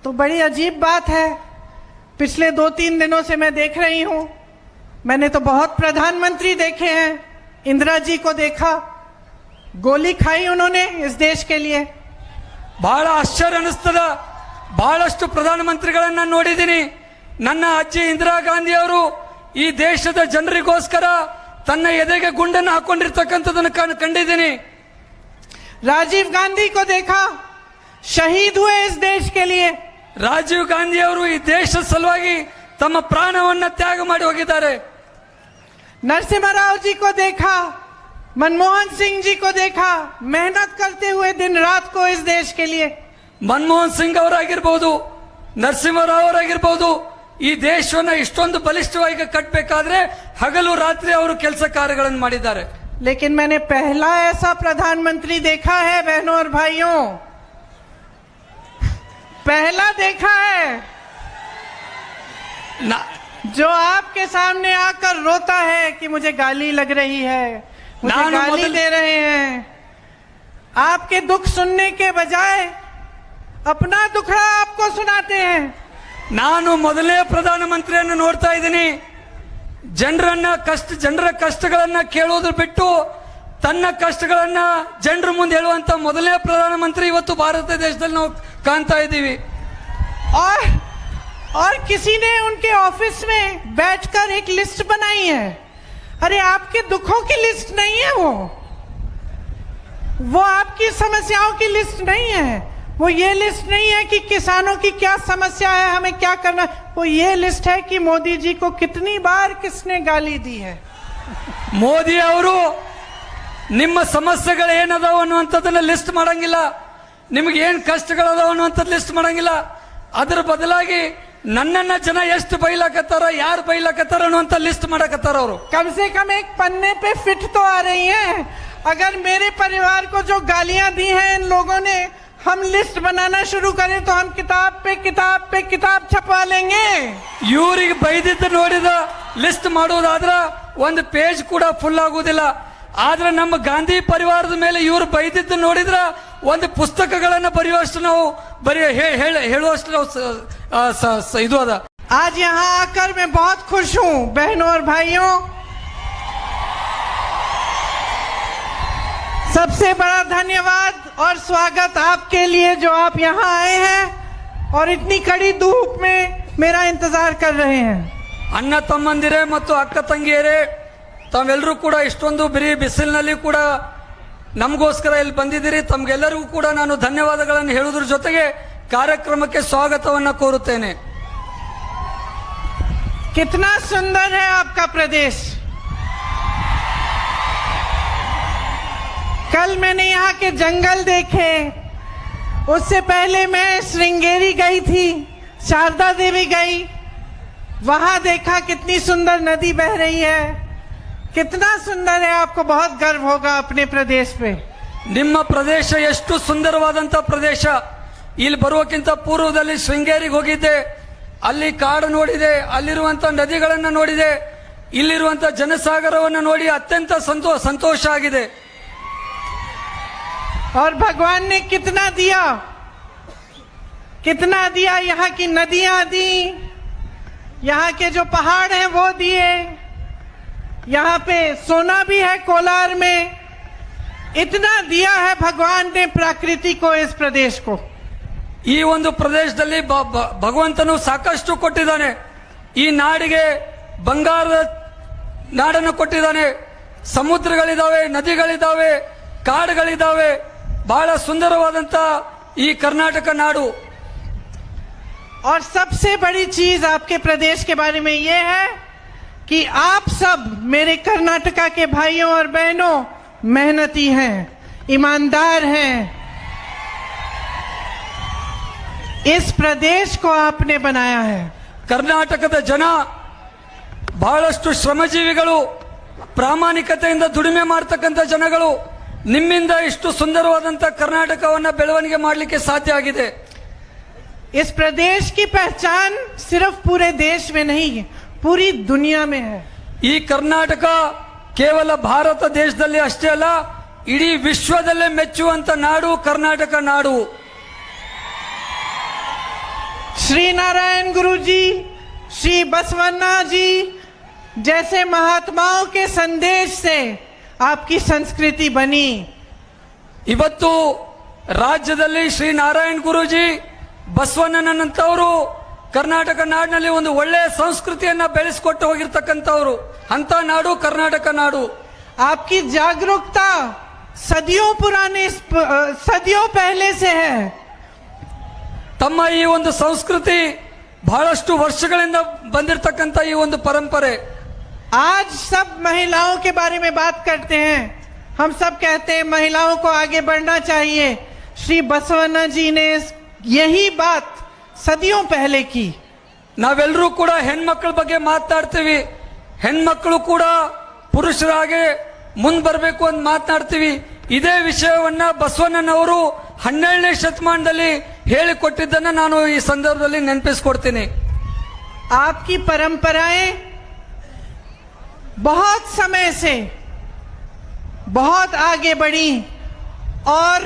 तो बड़ी अजीब बात है। पिछले 2-3 दिनों से मैं देख रही हूं, मैंने तो बहुत प्रधानमंत्री देखे हैं। इंदिरा जी को देखा, गोली खाई उन्होंने इस देश के लिए। ಬಹಳ ಆಶ್ಚರ್ಯ ಅನಿಸ್ತದ। ಬಹಳಷ್ಟು ಪ್ರಧಾನಮಂತ್ರಿಗಳನ್ನ ನೋಡಿದ್ದೀನಿ। ನನ್ನ ಅಜ್ಜಿ ಇಂದಿರಾ ಗಾಂಧಿ ಅವರು ಈ ದೇಶದ ಜನರಿಗೋಸ್ಕರ ತನ್ನ ಎದೆಗೆ ಗುಂಡನ್ನು ಹಾಕೊಂಡಿರ್ತಕ್ಕಂಥದನ್ನು ಕಂಡಿದ್ದೀನಿ। राजीव गांधी को देखा, शहीद हुए इस देश के लिए। ರಾಜೀವ್ ಗಾಂಧಿ ಅವರು ಈ ದೇಶದ ಸಲುವಾಗಿ ತಮ್ಮ ಪ್ರಾಣವನ್ನ ತ್ಯಾಗ ಮಾಡಿ ಹೋಗಿದ್ದಾರೆ। नरसिम्हा राव जी को देखा, मनमोहन सिंह जी को देखा, मेहनत करते हुए दिन रात को इस देश के लिए। ಮನಮೋಹನ್ ಸಿಂಗ್ ಅವರಾಗಿರ್ಬಹುದು, ನರಸಿಂಹರಾವ್ ಅವರಾಗಿರ್ಬಹುದು, ಈ ದೇಶವನ್ನ ಇಷ್ಟೊಂದು ಬಲಿಷ್ಠವಾಗಿ ಕಟ್ಟಬೇಕಾದ್ರೆ ಹಗಲು ರಾತ್ರಿ ಅವರು ಕೆಲಸ ಕಾರ್ಯಗಳನ್ನು ಮಾಡಿದ್ದಾರೆ। लेकिन मैंने पहला ऐसा प्रधानमंत्री देखा है बहनों और भाइयों, पहला देखा है जो आपके सामने आकर रोता है कि मुझे गाली लग रही है, मुझे गाली दे रहे हैं। आपके दुख सुनने के बजाय अपना दुखड़ा आपको सुनाते हैं। ನಾನು ಮೊದಲನೇ ಪ್ರಧಾನಮಂತ್ರಿಯನ್ನು ನೋಡ್ತಾ ಇದ್ದೀನಿ, ಜನರ ಕಷ್ಟಗಳನ್ನ ಕೇಳೋದ್ರ ಬಿಟ್ಟು ತನ್ನ ಕಷ್ಟಗಳನ್ನ ಜನರ ಮುಂದೆ ಹೇಳುವಂತ ಮೊದಲನೇ ಪ್ರಧಾನಮಂತ್ರಿ ಇವತ್ತು ಭಾರತ ದೇಶದಲ್ಲಿ ನಾವು ಕಾಣ್ತಾ ಇದ್ದೀವಿ। और किसी ने उनके ऑफिस में बैठकर एक लिस्ट बनाई है। अरे आपके दुखों की लिस्ट नहीं है वो आपकी समस्याओं की लिस्ट नहीं है। वो ये लिस्ट नहीं है कि किसानों की क्या समस्या है, हमें क्या करना। वो ये लिस्ट है कि मोदी जी को कितनी बार किसने गाली दी है। ಮೋದಿ ಅವರು ನಿಮ್ಮ ಸಮಸ್ಯೆಗಳು ಏನದಾವ ಅನ್ನುವಂಥದ್ದನ್ನ ಲಿಸ್ಟ್ ಮಾಡಂಗಿಲ್ಲ, ನಿಮ್ಗೆ ಏನ್ ಕಷ್ಟಗಳದಾವ ಅನ್ನುವಂಥದ್ದು ಲಿಸ್ಟ್ ಮಾಡಂಗಿಲ್ಲ। ಅದರ ಬದಲಾಗಿ ನನ್ನನ್ನ ಜನ ಎಷ್ಟು ಬೈಲಾಕತ್ತಾರ, ಯಾರು ಬೈಲಾಕತ್ತಾರ ಅನ್ನುವಂಥ ಲಿಸ್ಟ್ ಮಾಡಕತ್ತಾರ ಅವರು। कम से कम एक पन्ने पे फिट तो आ रही है। अगर मेरे परिवार को जो गालियां दी हैं इन लोगों ने, हम लिस्ट बनाना शुरू करें तो हम किताब पे किताब छपवा लेंगे। ಇವರಿಗೆ ಬೈದಿದ್ದ ನೋಡಿದ ಲಿಸ್ಟ್ ಮಾಡೋದಾದ್ರ ಒಂದು ಪೇಜ್ ಕೂಡ ಫುಲ್ ಆಗುವುದಿಲ್ಲ। ಆದ್ರೆ ನಮ್ಮ ಗಾಂಧಿ ಪರಿವಾರದ ಮೇಲೆ ಇವರು ಬೈದಿದ್ದು ನೋಡಿದ್ರ ಒಂದು ಪುಸ್ತಕಗಳನ್ನ ಬರೆಯುವಷ್ಟು ನಾವು ಹೇಳುವಷ್ಟು ಇದು ಅದ। आज यहाँ आकर मैं बहुत खुश हूँ बहनों और भाइयों। सबसे बड़ा धन्यवाद और स्वागत आपके लिए जो आप यहाँ आए हैं और इतनी कड़ी धूप में मेरा इंतजार कर रहे हैं। ಅಣ್ಣ ತಮ್ಮಂದಿರೇ ಮತ್ತು ಅಕ್ಕ ತಂಗಿಯರೇ, ತಾವೆಲ್ಲರೂ ಕೂಡ ಇಷ್ಟೊಂದು ಬಿಸಿಲಿನಲ್ಲಿ ಕೂಡ ನಮಗೋಸ್ಕರ ಇಲ್ಲಿ ಬಂದಿದ್ದೀರಿ। ತಮ್ಗೆಲ್ಲರಿಗೂ ಕೂಡ ನಾನು ಧನ್ಯವಾದಗಳನ್ನು ಹೇಳುವುದರ ಜೊತೆಗೆ ಕಾರ್ಯಕ್ರಮಕ್ಕೆ ಸ್ವಾಗತವನ್ನ ಕೋರುತ್ತೇನೆ। कितना सुंदर है आपका प्रदेश। कल मैंने यहाँ के जंगल देखे, उससे पहले मैं श्रृंगेरी गई थी, शारदा देवी गई, वहां देखा कितनी सुंदर नदी बह रही है। कितना सुंदर है, आपको बहुत गर्व होगा अपने प्रदेश पे। ನಿಮ್ಮ ಪ್ರದೇಶ ಎಷ್ಟು ಸುಂದರವಾದಂತ ಪ್ರದೇಶ। ಇಲ್ಲಿ ಬರುವಕ್ಕಿಂತ ಪೂರ್ವದಲ್ಲಿ ಶೃಂಗೇರಿಗೆ ಹೋಗಿದ್ದೆ, ಅಲ್ಲಿ ಕಾಡು ನೋಡಿದೆ, ಅಲ್ಲಿರುವಂತ ನದಿಗಳನ್ನ ನೋಡಿದೆ, ಇಲ್ಲಿರುವಂತ ಜನಸಾಗರವನ್ನು ನೋಡಿ ಅತ್ಯಂತ ಸಂತೋಷ ಆಗಿದೆ। और भगवान ने कितना दिया, यहाँ की नदियां दी, यहाँ के जो पहाड़ हैं वो दिए, यहाँ पे सोना भी है कोलार में। इतना दिया है भगवान ने प्रकृति को, इस प्रदेश को। ಈ ಒಂದು ಪ್ರದೇಶದಲ್ಲಿ ಭಗವಂತನು ಸಾಕಷ್ಟು ಕೊಟ್ಟಿದ್ದಾನೆ। ಈ ನಾಡಿಗೆ ಬಂಗಾರದ ನಾಡನ್ನು ಕೊಟ್ಟಿದ್ದಾನೆ। ಸಮುದ್ರಗಳಿದಾವೆ, ನದಿಗಳಿದಾವೆ, ಕಾಡುಗಳಿದಾವೆ, ಬಹಳ ಸುಂದರವಾದಂತ ಈ ಕರ್ನಾಟಕ ನಾಡು। और सबसे बड़ी चीज आपके प्रदेश के बारे में यह है कि आप सब मेरे कर्नाटका के भाइयों और बहनों मेहनती हैं, ईमानदार हैं। इस प्रदेश को आपने बनाया है। ಕರ್ನಾಟಕದ ಜನ ಬಹಳಷ್ಟು ಶ್ರಮಜೀವಿಗಳು, ಪ್ರಾಮಾಣಿಕತೆಯಿಂದ ದುಡಿಮೆ ಮಾಡತಕ್ಕಂತ ಜನಗಳು। ನಿಮ್ಮಿಂದ ಇಷ್ಟು ಸುಂದರವಾದಂತ ಕರ್ನಾಟಕವನ್ನ ಬೆಳವಣಿಗೆ ಮಾಡಲಿಕ್ಕೆ ಸಾಧ್ಯ ಆಗಿದೆ। इस प्रदेश की पहचान सिर्फ पूरे देश में नहीं, पूरी दुनिया में है। ಈ ಕರ್ನಾಟಕ ಕೇವಲ ಭಾರತ ದೇಶದಲ್ಲಿ ಅಷ್ಟೇ ಅಲ್ಲ, ಇಡೀ ವಿಶ್ವದಲ್ಲೇ ಮೆಚ್ಚುವಂತ ನಾಡು ಕರ್ನಾಟಕ ನಾಡು। श्री नारायण गुरु जी, श्री बसवन्ना जी जैसे महात्माओं के संदेश से आपकी संस्कृति बनी। ಇವತ್ತು ರಾಜ್ಯದಲ್ಲಿ ಶ್ರೀ ನಾರಾಯಣ್ ಗುರೂಜಿ ಬಸವಣ್ಣನಂತವರು ಕರ್ನಾಟಕ ನಾಡಿನಲ್ಲಿ ಒಂದು ಒಳ್ಳೆಯ ಸಂಸ್ಕೃತಿಯನ್ನ ಬೆಳೆಸಿಕೊಟ್ಟು ಹೋಗಿರ್ತಕ್ಕಂಥವ್ರು ಅಂತ ನಾಡು ಕರ್ನಾಟಕ ನಾಡು। आपकी जागरूकता सदियों पहले से है। ತಮ್ಮ ಈ ಒಂದು ಸಂಸ್ಕೃತಿ ಬಹಳಷ್ಟು ವರ್ಷಗಳಿಂದ ಬಂದಿರತಕ್ಕಂತ ಈ ಒಂದು ಪರಂಪರೆ। आज सब महिलाओं के बारे में बात करते हैं, हम सब कहते हैं महिलाओं को आगे बढ़ना चाहिए। श्री बसवन्ना जी ने यही बात सदियों पहले की। ನಾವೆಲ್ಲರೂ ಕೂಡ ಹೆಣ್ಮಕ್ಳ ಬಗ್ಗೆ ಮಾತನಾಡ್ತೀವಿ, ಹೆಣ್ಮಕ್ಳು ಕೂಡ ಪುರುಷರ ಹಾಗೆ ಮುಂದೆ ಬರಬೇಕು ಅಂತ ಮಾತನಾಡ್ತೀವಿ। ಇದೇ ವಿಷಯವನ್ನ ಬಸವಣ್ಣನವರು 12ನೇ ಶತಮಾನದಲ್ಲಿ ಹೇಳಿಕೊಟ್ಟಿದ್ದನ್ನ ನಾನು ಈ ಸಂದರ್ಭದಲ್ಲಿ ನೆನಪಿಸಿಕೊಡ್ತೀನಿ। आपकी परंपराएं बहुत समय से बहुत आगे बढ़ी और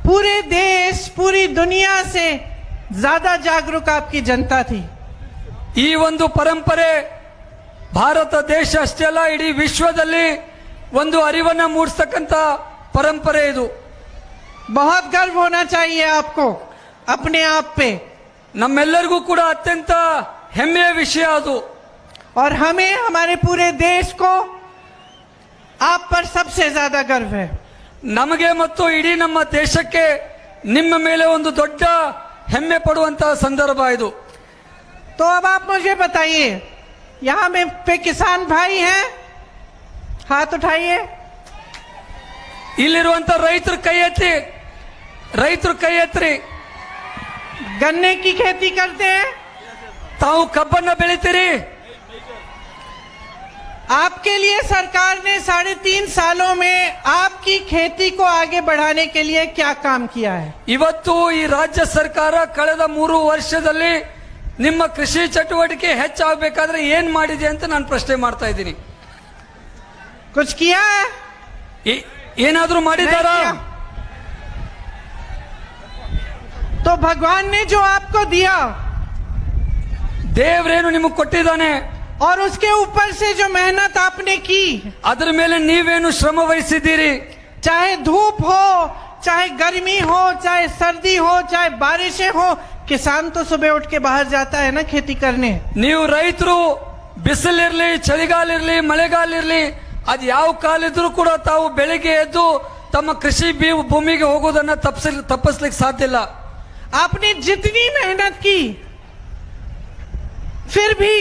पूरे देश पूरी दुनिया से ज्यादा जागरूक आपकी जनता थी। ಈ ಒಂದು ಪರಂಪರೆ ಭಾರತ ದೇಶ ಅಷ್ಟೇ ಅಲ್ಲ, ಇಡೀ ವಿಶ್ವದಲ್ಲಿ ಒಂದು ಅರಿವನ್ನ ಮೂಡಿಸತಕ್ಕಂತ ಪರಂಪರೆ ಇದು। बहुत गर्व होना चाहिए आपको अपने आप पे, ನಮ್ಮೆಲ್ಲರಿಗೂ ಕೂಡ ಅತ್ಯಂತ ಹೆಮ್ಮೆಯ ವಿಷಯ ಅದು। और हमें हमारे पूरे देश को आप पर सबसे ज्यादा गर्व है। ನಮಗೆ ಮತ್ತು ಇಡೀ ನಮ್ಮ ದೇಶಕ್ಕೆ ನಿಮ್ಮ ಮೇಲೆ ಒಂದು ದೊಡ್ಡ ಹೆಮ್ಮೆ ಪಡುವಂತಹ ಸಂದರ್ಭ ಇದು। तो अब आप मुझे बताइए, यहाँ में पे किसान भाई हैं, हाथ उठाइए। ಇಲ್ಲಿರುವಂತ ರೈತರು ಕೈ ಎತ್ತಿ, ರೈತರು ಕೈ ಎತ್ತಿ। गन्ने की खेती करते हैं, ತಾವು ಕಬ್ಬನ್ನ ಬೆಳಿತೀರಿ। आपके लिए सरकार ने 3.5 सालों में आपकी खेती को आगे बढ़ाने के लिए क्या काम किया है? ಇವತ್ತು ಈ ರಾಜ್ಯ ಸರ್ಕಾರ ಕಳೆದ 3 ವರ್ಷದಲ್ಲಿ ನಿಮ್ಮ ಕೃಷಿ ಚಟುವಟಿಕೆ ಹೆಚ್ಚಾಗಬೇಕಾದ್ರೆ ಏನ್ ಮಾಡಿದೆ ಅಂತ ನಾನು ಪ್ರಶ್ನೆ ಮಾಡ್ತಾ ಇದ್ದೀನಿ। कुछ किया है? ಏನಾದ್ರೂ ಮಾಡಿದಾರಾ? नहीं किया। तो भगवान ने जो आपको दिया ದೇವರೇನು ನಿಮಗೆ ಕೊಟ್ಟಿದ್ದಾನೆ, और उसके ऊपर से जो मेहनत आपने की, ಅದರ ಮೇಲೆ ನೀವೇನು ಶ್ರಮ ವಹಿಸಿದ್ದೀರಿ, चाहे धूप हो, चाहे गर्मी हो, चाहे सर्दी हो, चाहे बारिशें हो, किसान तो सुबह उठ के बाहर जाता है ना खेती करने। ನೀವು ರೈತರು ಬಿಸಿಲಿರ್ಲಿ ಚಳಿಗಾಲ ಇರ್ಲಿ ಮಳೆಗಾಲ ಇರ್ಲಿ ಅದ್ ಯಾವ ಕಾಲ ಇದ್ರೂ ಕೂಡ ತಾವು ಬೆಳಿಗ್ಗೆ ಎದ್ದು ತಮ್ಮ ಕೃಷಿ ಭೂಮಿಗೆ ಹೋಗೋದನ್ನ ತಪ್ಪಿಸ್ಲಿಕ್ಕೆ ಸಾಧ್ಯ ಇಲ್ಲ। आपने जितनी मेहनत की फिर भी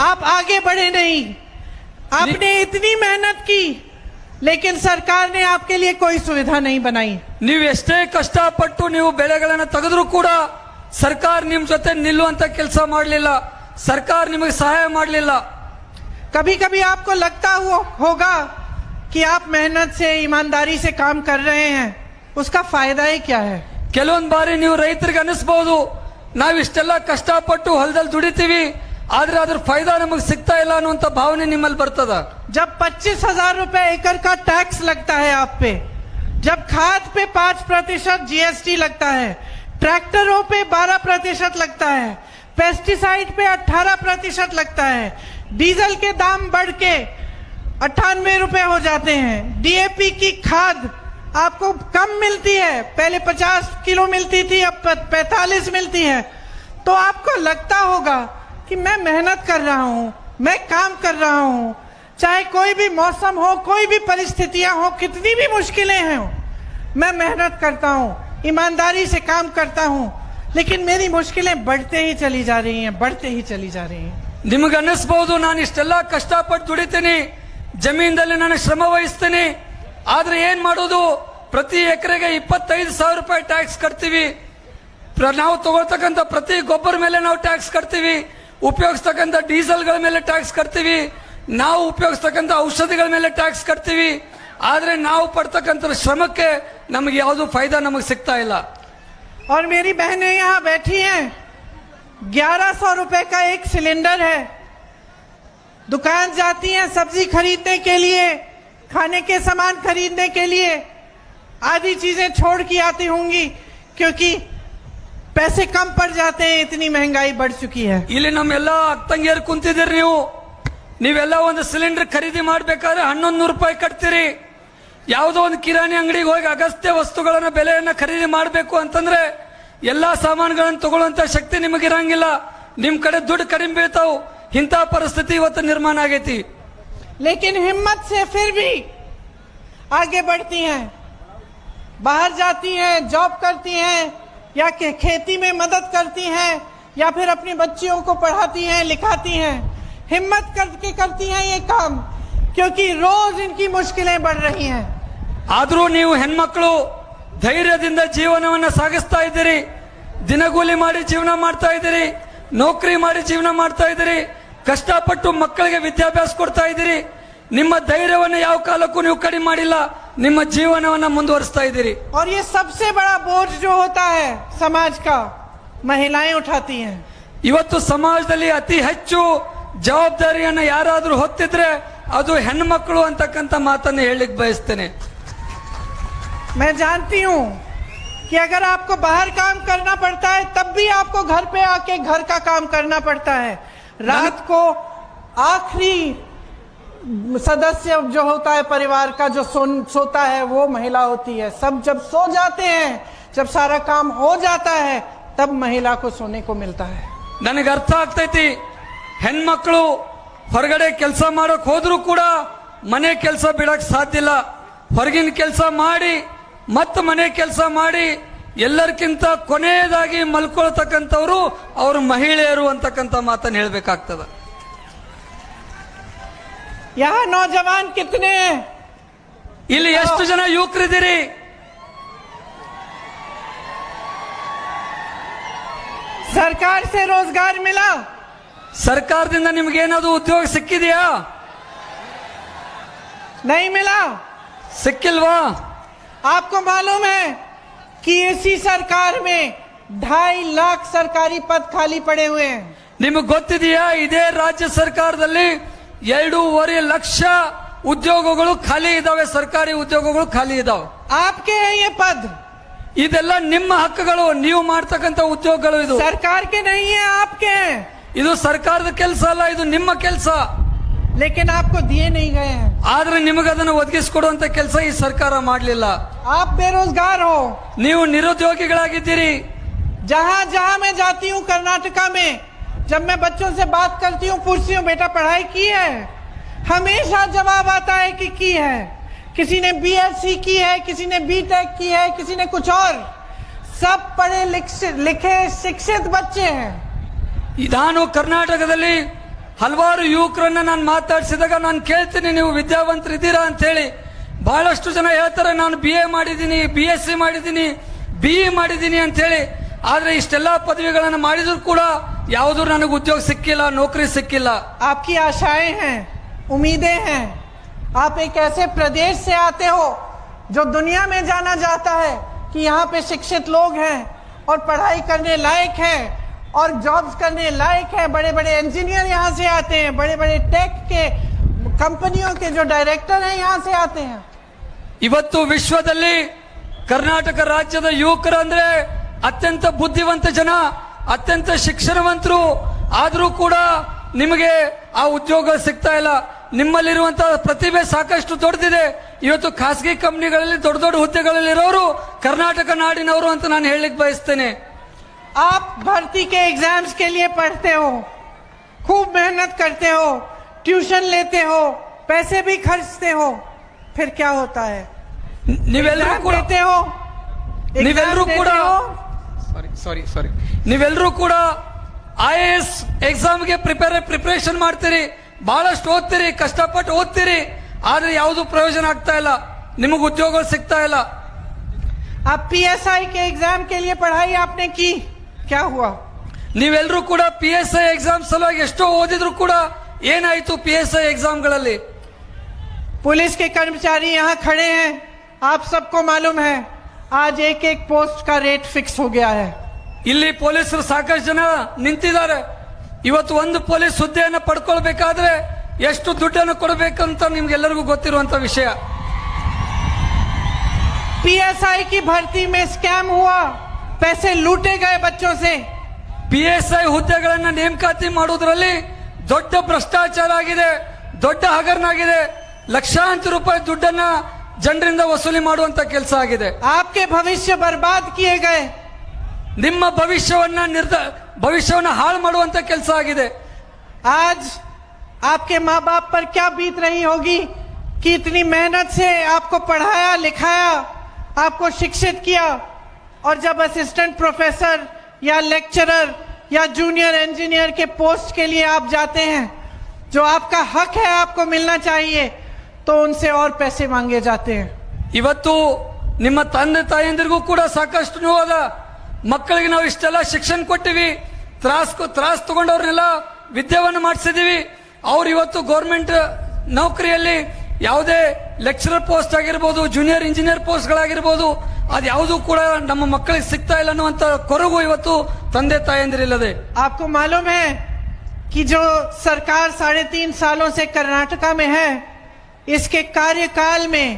आप आगे बढ़े नहीं। आपने इतनी मेहनत की लेकिन सरकार ने आपके लिए कोई सुविधा नहीं बनाई। ನೀವು ಎಷ್ಟೇ ಕಷ್ಟಪಟ್ಟು ನೀವು ಬೆಳೆಗಳನ್ನ ತೆಗೆದ್ರೂ ಕೂಡ ಸರ್ಕಾರ ನಿಮ್ ಜೊತೆ ನಿಲ್ಲುವಂತ ಕೆಲಸ ಮಾಡಲಿಲ್ಲ, ಸರ್ಕಾರ ನಿಮಗೆ ಸಹಾಯ ಮಾಡಲಿಲ್ಲ। कभी कभी आपको लगता होगा कि आप मेहनत से ईमानदारी से काम कर रहे हैं, उसका फायदा ही क्या है? ಕೆಲವೊಂದು ಬಾರಿ ನೀವು ರೈತರಿಗೆ ಅನಿಸಬಹುದು ನಾವ್ ಇಷ್ಟೆಲ್ಲ ಕಷ್ಟಪಟ್ಟು ಹೊಲದಲ್ಲಿ ದುಡಿತೀವಿ ಆದ್ರೆ ಅದ್ರ ಫಾಯ್ದಾ ನಮಗೆ ಸಿಗ್ತಾ ಇಲ್ಲ ಅನ್ನುವಂತ ಭಾವನೆ ನಿಮ್ಮಲ್ಲಿ ಬರ್ತದ। जब 25,000 रुपए एकड़ का टैक्स लगता है आप पे, जब खाद पे 5% GST लगता है, ट्रैक्टरों पे 12% लगता है, पेस्टिसाइड पे 18% लगता है, डीजल के दाम बढ़ के 98 रुपए हो जाते हैं, DAP की खाद आपको कम मिलती है, पहले 50 किलो मिलती थी अब 45 मिलती है। तो आपको लगता होगा कि मैं मेहनत कर रहा हूं, मैं काम कर रहा हूं, चाहे कोई भी मौसम हो, कोई भी परिस्थितियां हो, कितनी भी मुश्किलें हो, मैं मेहनत करता हूं, ईमानदारी से काम करता हूं, लेकिन मेरी मुश्किलें बढ़ते ही चली जा रही हैं, बढ़ते ही चली जा रही हैं। ನಿಮಗೆ ಅನ್ನಿಸಬಹುದು ನಾನು ಇಷ್ಟೆಲ್ಲ ಕಷ್ಟಪಟ್ಟು ದುಡಿತೀನಿ, ಜಮೀನಲ್ಲಿ ನಾನು ಶ್ರಮ ವಹಿಸ್ತೀನಿ, ಆದ್ರೆ ಏನ್ ಮಾಡೋದು, ಪ್ರತಿ ಎಕರೆಗೆ 25,000 ರೂಪಾಯಿ ಟ್ಯಾಕ್ಸ್ ಕಟ್ತೀವಿ, ನಾವು ತಗೊಳ್ತಕ್ಕಂಥ ಪ್ರತಿ ಗೊಬ್ಬರ ಮೇಲೆ ನಾವು ಟ್ಯಾಕ್ಸ್ ಕಟ್ತೀವಿ, ಉಪಯೋಗಿಸ್ತಕ್ಕಂಥ ಡೀಸೆಲ್ಗಳ ಮೇಲೆ ಟ್ಯಾಕ್ಸ್ ಕಟ್ತೀವಿ, ನಾವು ಉಪಯೋಗಿಸ್ತಕ್ಕಂಥ ಔಷಧಿಗಳ ಮೇಲೆ ಟ್ಯಾಕ್ಸ್ ಕಟ್ತೀವಿ, ಆದ್ರೆ ನಾವು ಪಡ್ತಕ್ಕಂಥ ಶ್ರಮಕ್ಕೆ ನಮಗೆ ಯಾವುದು ಫಾಯ್ದಾ ನಮಗೆ ಸಿಗ್ತಾ ಇಲ್ಲ। और मेरी बहनें यहाँ बैठी हैं, 1100 रुपए का एक सिलेंडर है, दुकान जाती हैं सब्जी खरीदने के लिए, खाने के सामान खरीदने के लिए, आधी चीजें छोड़ के आती होंगी क्योंकि पैसे कम पड़ जाते हैं, इतनी महंगाई बढ़ चुकी है। ಇಲ್ಲಿ ನಮ್ಮೆಲ್ಲ ಅಕ್ಕಂಗಿಯರು ಕುಂತಿದ್ದೀರಿ, ನೀವೆಲ್ಲ ಒಂದು ಸಿಲಿಂಡರ್ ಖರೀದಿ ಮಾಡ್ಬೇಕಾದ್ರೆ 1100 ರೂಪಾಯಿ ಕಟ್ತೀರಿ. ಯಾವುದೋ ಒಂದು ಕಿರಾಣಿ ಅಂಗಡಿಗೆ ಹೋಗಿ ಅಗತ್ಯ ವಸ್ತುಗಳನ್ನ ಬೆಲೆಯನ್ನ ಖರೀದಿ ಮಾಡಬೇಕು ಅಂತಂದ್ರೆ ಎಲ್ಲಾ ಸಾಮಾನುಗಳನ್ನು ತಗೊಳ್ಳುವಂತ ಶಕ್ತಿ ನಿಮಗಿರಂಗಿಲ್ಲ. ನಿಮ್ ಕಡೆ ದುಡ್ಡು ಕಡಿಮೆ ಬೀಳ್ತಾವ್. ಇಂಥ ಪರಿಸ್ಥಿತಿ ಇವತ್ತು ನಿರ್ಮಾಣ ಆಗೈತಿ. लेकिन हिम्मत से फिर भी आगे बढ़ती हैं, बाहर जाती हैं, जॉब करती हैं, या खेती में मदद करती हैं, या फिर अपनी बच्चियों को पढ़ाती हैं, लिखाती हैं। हिम्मत करके करती हैं ये काम, क्योंकि रोज इनकी मुश्किलें बढ़ रही हैं। ಆದ್ರೂ ನೀವು ಹೆಣ್ಮಕ್ಳು ಧೈರ್ಯದಿಂದ ಜೀವನವನ್ನ ಸಾಗಿಸ್ತಾ ಇದ್ದೀರಿ. ದಿನಗೂಲಿ ಮಾಡಿ ಜೀವನ ಮಾಡ್ತಾ ಇದ್ದೀರಿ, ನೌಕರಿ ಮಾಡಿ ಜೀವನ ಮಾಡ್ತಾ ಇದ್ದೀರಿ, ಕಷ್ಟಪಟ್ಟು ಮಕ್ಕಳಿಗೆ ವಿದ್ಯಾಭ್ಯಾಸ ಕೊಡ್ತಾ ಇದ್ದೀರಿ. ನಿಮ್ಮ ಧೈರ್ಯವನ್ನು ಯಾವ ಕಾಲಕ್ಕೂ ನೀವು ಕಡಿಮೆ ಮಾಡಿಲ್ಲ, ನಿಮ್ಮ ಜೀವನವನ್ನ ಮುಂದುವರಿಸ್ತಾ ಇದ್ದೀರಿ. और ये सबसे बड़ा बोझ जो होता है समाज का, महिलाएं उठाती हैं। ಇವತ್ತು ಸಮಾಜದಲ್ಲಿ ಅತಿ ಹೆಚ್ಚು ಜವಾಬ್ದಾರಿಯನ್ನ ಯಾರಾದ್ರೂ ಹೊತ್ತಿದ್ರೆ ಅದು ಹೆಣ್ಮಕ್ಳು ಅಂತಕ್ಕಂಥ ಮಾತನ್ನ ಹೇಳಲಿಕ್ಕೆ ಬಯಸ್ತೇನೆ. मैं जानती हूँ कि अगर आपको बाहर काम करना पड़ता है तब भी आपको घर पे आके घर का काम करना पड़ता है। रात को आखिरी सदस्य जो होता है परिवार का, जो सोता है वो महिला होती है। सब जब सो जाते हैं, जब सारा काम हो जाता है, तब महिला को सोने को मिलता है। ನನಗೆ ಅರ್ಥ ಆಗ್ತೈತಿ, ಹೆಣ್ಮಕ್ಳು ಹೊರಗಡೆ ಕೆಲಸ ಮಾಡೋಕ್ ಹೋದ್ರೂ ಕೂಡ ಮನೆ ಕೆಲಸ ಬಿಡಕ್ ಸಾಧ್ಯ ಇಲ್ಲ. ಹೊರಗಿನ ಕೆಲಸ ಮಾಡಿ ಮತ್ತು ಮನೆ ಕೆಲಸ ಮಾಡಿ ಎಲ್ಲರಿಗಿಂತ ಕೊನೆಯದಾಗಿ ಮಲ್ಕೊಳ್ತಕ್ಕಂಥವ್ರು ಅವರು ಮಹಿಳೆಯರು ಅಂತಕ್ಕಂಥ ಮಾತನ್ನು ಹೇಳ್ಬೇಕಾಗ್ತದ. यहाँ नौजवान कितने हैं? ಇಲ್ಲಿ ಎಷ್ಟು ಜನ ಯುವಕರಿದ್ದೀರಿ? सरकार से रोजगार मिला? ಸರ್ಕಾರದಿಂದ ನಿಮ್ಗೇನಾದ್ರು ಉದ್ಯೋಗ ಸಿಕ್ಕಿದೆಯಾ? नहीं मिला? ಸಿಕ್ಕಿಲ್ವಾ? आपको मालूम है कि इसी सरकार में 2.5 लाख सरकारी पद खाली पड़े हुए हैं। ನಿಮಗೆ ಗೊತ್ತಿದೆಯಾ ಇದೇ ರಾಜ್ಯ ಸರ್ಕಾರದಲ್ಲಿ 2.5 ಲಕ್ಷ ಉದ್ಯೋಗಗಳು ಖಾಲಿ ಇದಾವೆ, ಸರ್ಕಾರಿ ಉದ್ಯೋಗಗಳು ಖಾಲಿ ಇದಾವೆ. आपके हैं ये पद, ಇದೆಲ್ಲ ನಿಮ್ಮ ಹಕ್ಕುಗಳು, ನೀವು ಮಾಡ್ತಕ್ಕಂಥ ಉದ್ಯೋಗಗಳು. ಇದು सरकार के नहीं है, आपके हैं। ಇದು ಸರ್ಕಾರದ ಕೆಲಸ ಅಲ್ಲ, ಇದು ನಿಮ್ಮ ಕೆಲಸ. लेकिन आपको दिए नहीं गए हैं। ಆದ್ರೆ ನಿಮಗೆ ಅದನ್ನು ಒದಗಿಸಿಕೊಡುವಂತ ಕೆಲಸ ಈ ಸರ್ಕಾರ ಮಾಡಲಿಲ್ಲ. आप बेरोजगार हो। ನೀವು ನಿರುದ್ಯೋಗಿಗಳಾಗಿದ್ದೀರಿ. जहाँ जहाँ मैं जाती हूँ कर्नाटका में, जब मैं बच्चों से बात करती हूँ, पूछती हूँ बेटा पढ़ाई की है, हमेशा जवाब आता है कि की है। किसी ने बीएससी की है, किसी ने बीटेक की है, किसी ने कुछ और। सब पढ़े लिखे शिक्षित बच्चे हैं। ನಾನು ಕರ್ನಾಟಕದಲ್ಲಿ ಹಲವಾರು ಯುವಕರನ್ನ ನಾನು ಮಾತಾಡಿಸಿದಾಗ ನಾನು ಕೇಳ್ತೀನಿ, ನೀವು ವಿದ್ಯಾವಂತರಿದ್ದೀರಾ ಅಂತ ಹೇಳಿ. ಬಹಳಷ್ಟು ಜನ ಹೇಳ್ತಾರೆ ನಾನು BA ಮಾಡಿದ್ದೀನಿ, BSc ಮಾಡಿದ್ದೀನಿ, BE ಮಾಡಿದ್ದೀನಿ ಅಂತ ಹೇಳಿ. ಆದ್ರೆ ಇಷ್ಟೆಲ್ಲಾ ಪದವಿಗಳನ್ನು ಮಾಡಿದ್ರು ಕೂಡ ಯಾವುದೂ ನನಗೆ ಉದ್ಯೋಗ ಸಿಕ್ಕಿಲ್ಲ, ನೌಕರಿ ಸಿಕ್ಕಿಲ್ಲ. आपकी आशाएं हैं, उम्मीदें हैं। आप एक ऐसे प्रदेश से आते हो जो दुनिया में जाना जाता है कि यहाँ पे शिक्षित लोग हैं और पढ़ाई करने लायक हैं और जॉब्स करने लायक है। बड़े बड़े इंजीनियर यहाँ से आते हैं, बड़े बड़े टेक के कंपनियों के जो डायरेक्टर हैं यहाँ से आते हैं। ಇವತ್ತು ವಿಶ್ವದಲ್ಲಿ ಕರ್ನಾಟಕ ರಾಜ್ಯದ ಯುವಕರು ಅಂದ್ರೆ ಅತ್ಯಂತ ಬುದ್ಧಿವಂತ ಜನ, ಅತ್ಯಂತ ಶಿಕ್ಷಣವಂತರು. ಆದ್ರೂ ಕೂಡ ನಿಮಗೆ ಆ ಉದ್ಯೋಗ ಸಿಗ್ತಾ ಇಲ್ಲ. ನಿಮ್ಮಲ್ಲಿರುವಂತಹ ಪ್ರತಿಭೆ ಸಾಕಷ್ಟು ದೊಡ್ಡದಿದೆ. ಇವತ್ತು ಖಾಸಗಿ ಕಂಪನಿಗಳಲ್ಲಿ ದೊಡ್ಡ ದೊಡ್ಡ ಹುದ್ದೆಗಳಲ್ಲಿರೋರು ಕರ್ನಾಟಕ ನಾಡಿನವರು ಅಂತ ನಾನು ಹೇಳಲಿಕ್ಕೆ ಬಯಸ್ತೇನೆ. आप भर्ती के एग्जाम्स के लिए पढ़ते हो, खूब मेहनत करते हो, ट्यूशन लेते हो, पैसे भी खर्चते हो, फिर क्या होता है? ನೀವೆಲ್ಲರೂ ಕೂಡ देते हो, ನೀವೆಲ್ಲರೂ ಕೂಡ ನೀವೆಲ್ಲರೂ ಕೂಡ IAS ಎಕ್ಸಾಮ್ಗೆ ಪ್ರಿಪರೇಷನ್ ಮಾಡ್ತೀರಿ, ಬಹಳಷ್ಟು ಓದ್ತೀರಿ, ಕಷ್ಟಪಟ್ಟು ಓದ್ತೀರಿ. ಆದ್ರೆ ಯಾವುದು ಪ್ರಯೋಜನ ಆಗ್ತಾ ಇಲ್ಲ, ನಿಮಗೆ ಉದ್ಯೋಗ ಸಿಗ್ತಾ ಇಲ್ಲ. अब PSI के एग्जाम के लिए पढ़ाई आपने की, क्या हुआ? ನೀವೆಲ್ಲರೂ ಕೂಡ PSI ಎಕ್ಸಾಮ್ ಸಲುವಾಗಿ ಎಷ್ಟೋ ಓದಿದ್ರು ಕೂಡ ಏನಾಯ್ತು PSI ಎಕ್ಸಾಮ್ಗಳಲ್ಲಿ? पुलिस के कर्मचारी यहाँ खड़े हैं, आप सबको मालूम है आज एक एक पोस्ट का रेट फिक्स हो गया है। ಇಲ್ಲಿ ಪೊಲೀಸರು ಸಾಕಷ್ಟು ಜನ ನಿಂತಿದ್ದಾರೆ. ಇವತ್ತು ಒಂದು ಪೊಲೀಸ್ ಹುದ್ದೆಯನ್ನು ಪಡ್ಕೊಳ್ಬೇಕಾದ್ರೆ ಎಷ್ಟು ದುಡ್ಡನ್ನು ಕೊಡಬೇಕಂತ ನಿಮ್ಗೆಲ್ಲರಿಗೂ ಗೊತ್ತಿರುವಂತ ವಿಷಯ. PSI की भर्ती में स्कैम हुआ, पैसे लूटे गए बच्चों से। PSI ಹುದ್ದೆಗಳನ್ನ ನೇಮಕಾತಿ ಮಾಡುವುದರಲ್ಲಿ ದೊಡ್ಡ ಭ್ರಷ್ಟಾಚಾರ ಆಗಿದೆ, ದೊಡ್ಡ ಹಗರಣ ಆಗಿದೆ, ಲಕ್ಷಾಂತರ ರೂಪಾಯಿ ದುಡ್ಡನ್ನ ಜನರಿಂದ ವಸೂಲಿ ಮಾಡುವಂತ ಕೆಲಸ ಆಗಿದೆ. आपके भविष्य बर्बाद किए गए। ನಿಮ್ಮ ಭವಿಷ್ಯವನ್ನ ಹಾಳು ಮಾಡುವಂತ ಕೆಲಸ ಆಗಿದೆ. आज आपके माँ बाप पर क्या बीत रही होगी कि इतनी मेहनत से आपको पढ़ाया लिखाया, आपको शिक्षित किया, और जब असिस्टेंट प्रोफेसर या लेक्चरर या जूनियर इंजीनियर के पोस्ट के लिए आप जाते हैं, जो आपका हक है आपको मिलना चाहिए, तो उनसे और पैसे मांगे जाते हैं। ಇವತ್ತು ನಿಮ್ಮ ತಂದೆ ತಾಯಂದಿರಿಗೂ ಕೂಡ ಸಾಕಷ್ಟು ನೋವಾದ. ಮಕ್ಕಳಿಗೆ ನಾವು ಇಷ್ಟೆಲ್ಲ ಶಿಕ್ಷಣ ಕೊಟ್ಟಿವಿ, ತ್ರಾಸ್ ತಗೊಂಡವ್ರನ್ನೆಲ್ಲ ವಿದ್ಯಾವನ್ನು ಮಾಡಿಸಿದೀವಿ. ಅವ್ರು ಇವತ್ತು ಗೌರ್ಮೆಂಟ್ ನೌಕರಿಯಲ್ಲಿ ಯಾವುದೇ ಲೆಕ್ಚರರ್ ಪೋಸ್ಟ್ ಆಗಿರ್ಬೋದು, ಜೂನಿಯರ್ ಇಂಜಿನಿಯರ್ ಪೋಸ್ಟ್ ಗಳಾಗಿರ್ಬೋದು, ಅದು ಯಾವುದು ಕೂಡ ನಮ್ಮ ಮಕ್ಕಳಿಗೆ ಸಿಗ್ತಾ ಇಲ್ಲ ಅನ್ನುವಂತ ಕೊರಗು ಇವತ್ತು ತಂದೆ ತಾಯಂದಿರಿಲ್ಲದೆ. आपको मालूम है कि जो सरकार 3.5 सालों से कर्नाटका में है, इसके कार्यकाल में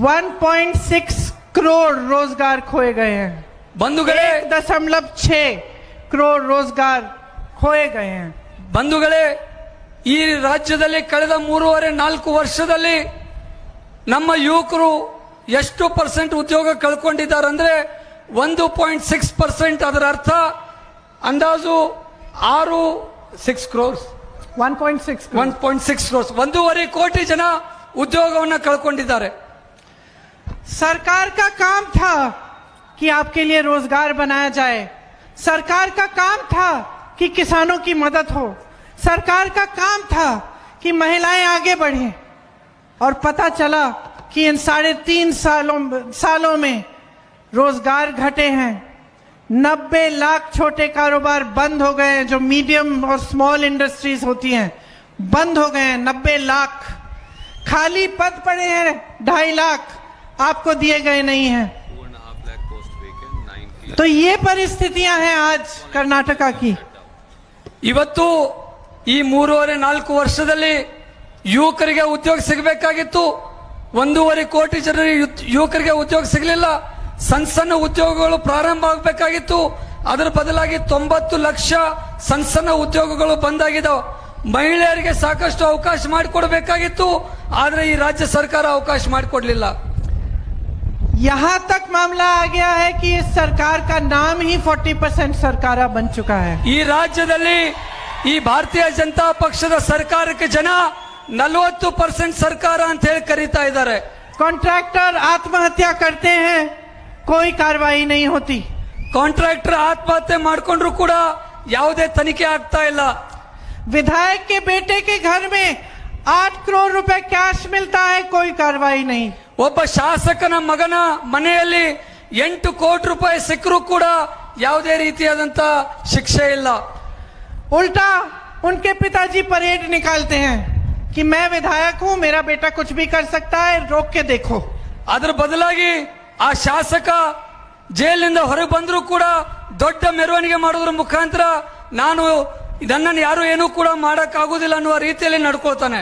1.6 करोड़ रोजगार खोए गए हैं। ಬಂಧುಗಳೇ 1.6 करोड़ रोजगार खोए गए हैं। ಬಂಧುಗಳೇ, ಈ ರಾಜ್ಯದಲ್ಲಿ ಕಳೆದ 3.5-4 ವರ್ಷದಲ್ಲಿ ನಮ್ಮ ಯುವಕರು ಎಷ್ಟು ಪರ್ಸೆಂಟ್ ಉದ್ಯೋಗ ಕಳ್ಕೊಂಡಿದ್ದಾರೆ ಅಂದ್ರೆ 1.6%. ಅದರ ಅರ್ಥ ಅಂದಾಜು 6 crores 1.6 crores। 1.6 crores, 1.5 ಕೋಟಿ ಜನ ಉದ್ಯೋಗವನ್ನು ಕಳ್ಕೊಂಡಿದ್ದಾರೆ. सरकार का काम था कि आपके लिए रोजगार बनाया जाए, सरकार का काम था कि किसानों की मदद हो, सरकार का काम था कि महिलाएं आगे बढ़ें, और पता चला कि इन 3.5 सालों में रोजगार घटे हैं। 90 लाख छोटे कारोबार बंद हो गए हैं, जो मीडियम और स्मॉल इंडस्ट्रीज होती हैं, बंद हो गए हैं। 90 लाख खाली पद पड़े हैं, 2.5 लाख आपको दिए गए नहीं हैं। तो ये परिस्थितियां हैं आज कर्नाटका की। ಇವತ್ತು ಈ 3.5-4 ವರ್ಷದಲ್ಲಿ ಯುವಕರಿಗೆ ಉದ್ಯೋಗ ಸಿಗಬೇಕಾಗಿತ್ತು. 1.5 ಕೋಟಿ ಜನರಿಗೆ ಯುವಕರಿಗೆ ಉದ್ಯೋಗ ಸಿಗಲಿಲ್ಲ. ಸಣ್ಣ ಉದ್ಯೋಗಗಳು ಪ್ರಾರಂಭ ಆಗಬೇಕಾಗಿತ್ತು. ಅದರ ಬದಲಾಗಿ 90 ಲಕ್ಷ ಸಣ್ಣ ಉದ್ಯೋಗಗಳು ಬಂದಾಗಿದ್ದಾವೆ. ಮಹಿಳೆಯರಿಗೆ ಸಾಕಷ್ಟು ಅವಕಾಶ ಮಾಡಿಕೊಡಬೇಕಾಗಿತ್ತು, ಆದ್ರೆ ಈ ರಾಜ್ಯ ಸರ್ಕಾರ ಅವಕಾಶ ಮಾಡಿಕೊಡ್ಲಿಲ್ಲ. यहाँ तक मामला आ गया है कि इस सरकार का नाम ही 40% सरकारा बन चुका है। ಈ ರಾಜ್ಯದಲ್ಲಿ ಈ ಭಾರತೀಯ ಜನತಾ ಪಕ್ಷದ ಸರ್ಕಾರಕ್ಕೆ ಜನ 40% ಸರ್ಕಾರ ಅಂತ ಹೇಳಿ ಕರೀತಾ ಇದ್ದಾರೆ. कॉन्ट्रैक्टर आत्महत्या करते हैं, कोई कार्रवाई नहीं होती। ಕಾಂಟ್ರಾಕ್ಟರ್ ಆತ್ಮಹತ್ಯೆ ಮಾಡ್ಕೊಂಡ್ರು ಕೂಡ ಯಾವುದೇ ತನಿಖೆ ಆಗ್ತಾ ಇಲ್ಲ. विधायक के बेटे के घर में 8 करोड़ रुपए कैश मिलता है, कोई कार्रवाई नहीं। ಒಬ್ಬ ಶಾಸಕನ ಮಗನ ಮನೆಯಲ್ಲಿ 8 ಕೋಟಿ ರೂಪಾಯಿ ಸಿಕ್ಕರೂ ಕೂಡ ಯಾವುದೇ ರೀತಿಯಾದಂತ ಶಿಕ್ಷೆ ಇಲ್ಲ. उल्टा उनके पिताजी परेड निकालते हैं कि मैं विधायक हूं, मेरा बेटा कुछ भी कर सकता है, रोक के देखो। ಅದರ ಬದಲಾಗಿ ಆ ಶಾಸಕ ಜೈಲಿನಿಂದ ಹೊರಗೆ ಬಂದರೂ ಕೂಡ ದೊಡ್ಡ ಮೆರವಣಿಗೆ ಮಾಡೋದ್ರ ಮುಖಾಂತರ ನನ್ನನ್ನು ಯಾರು ಏನೂ ಕೂಡ ಮಾಡಕ್ ಆಗುದಿಲ್ಲ ಅನ್ನುವ ರೀತಿಯಲ್ಲಿ ನಡ್ಕೊಳ್ತಾನೆ.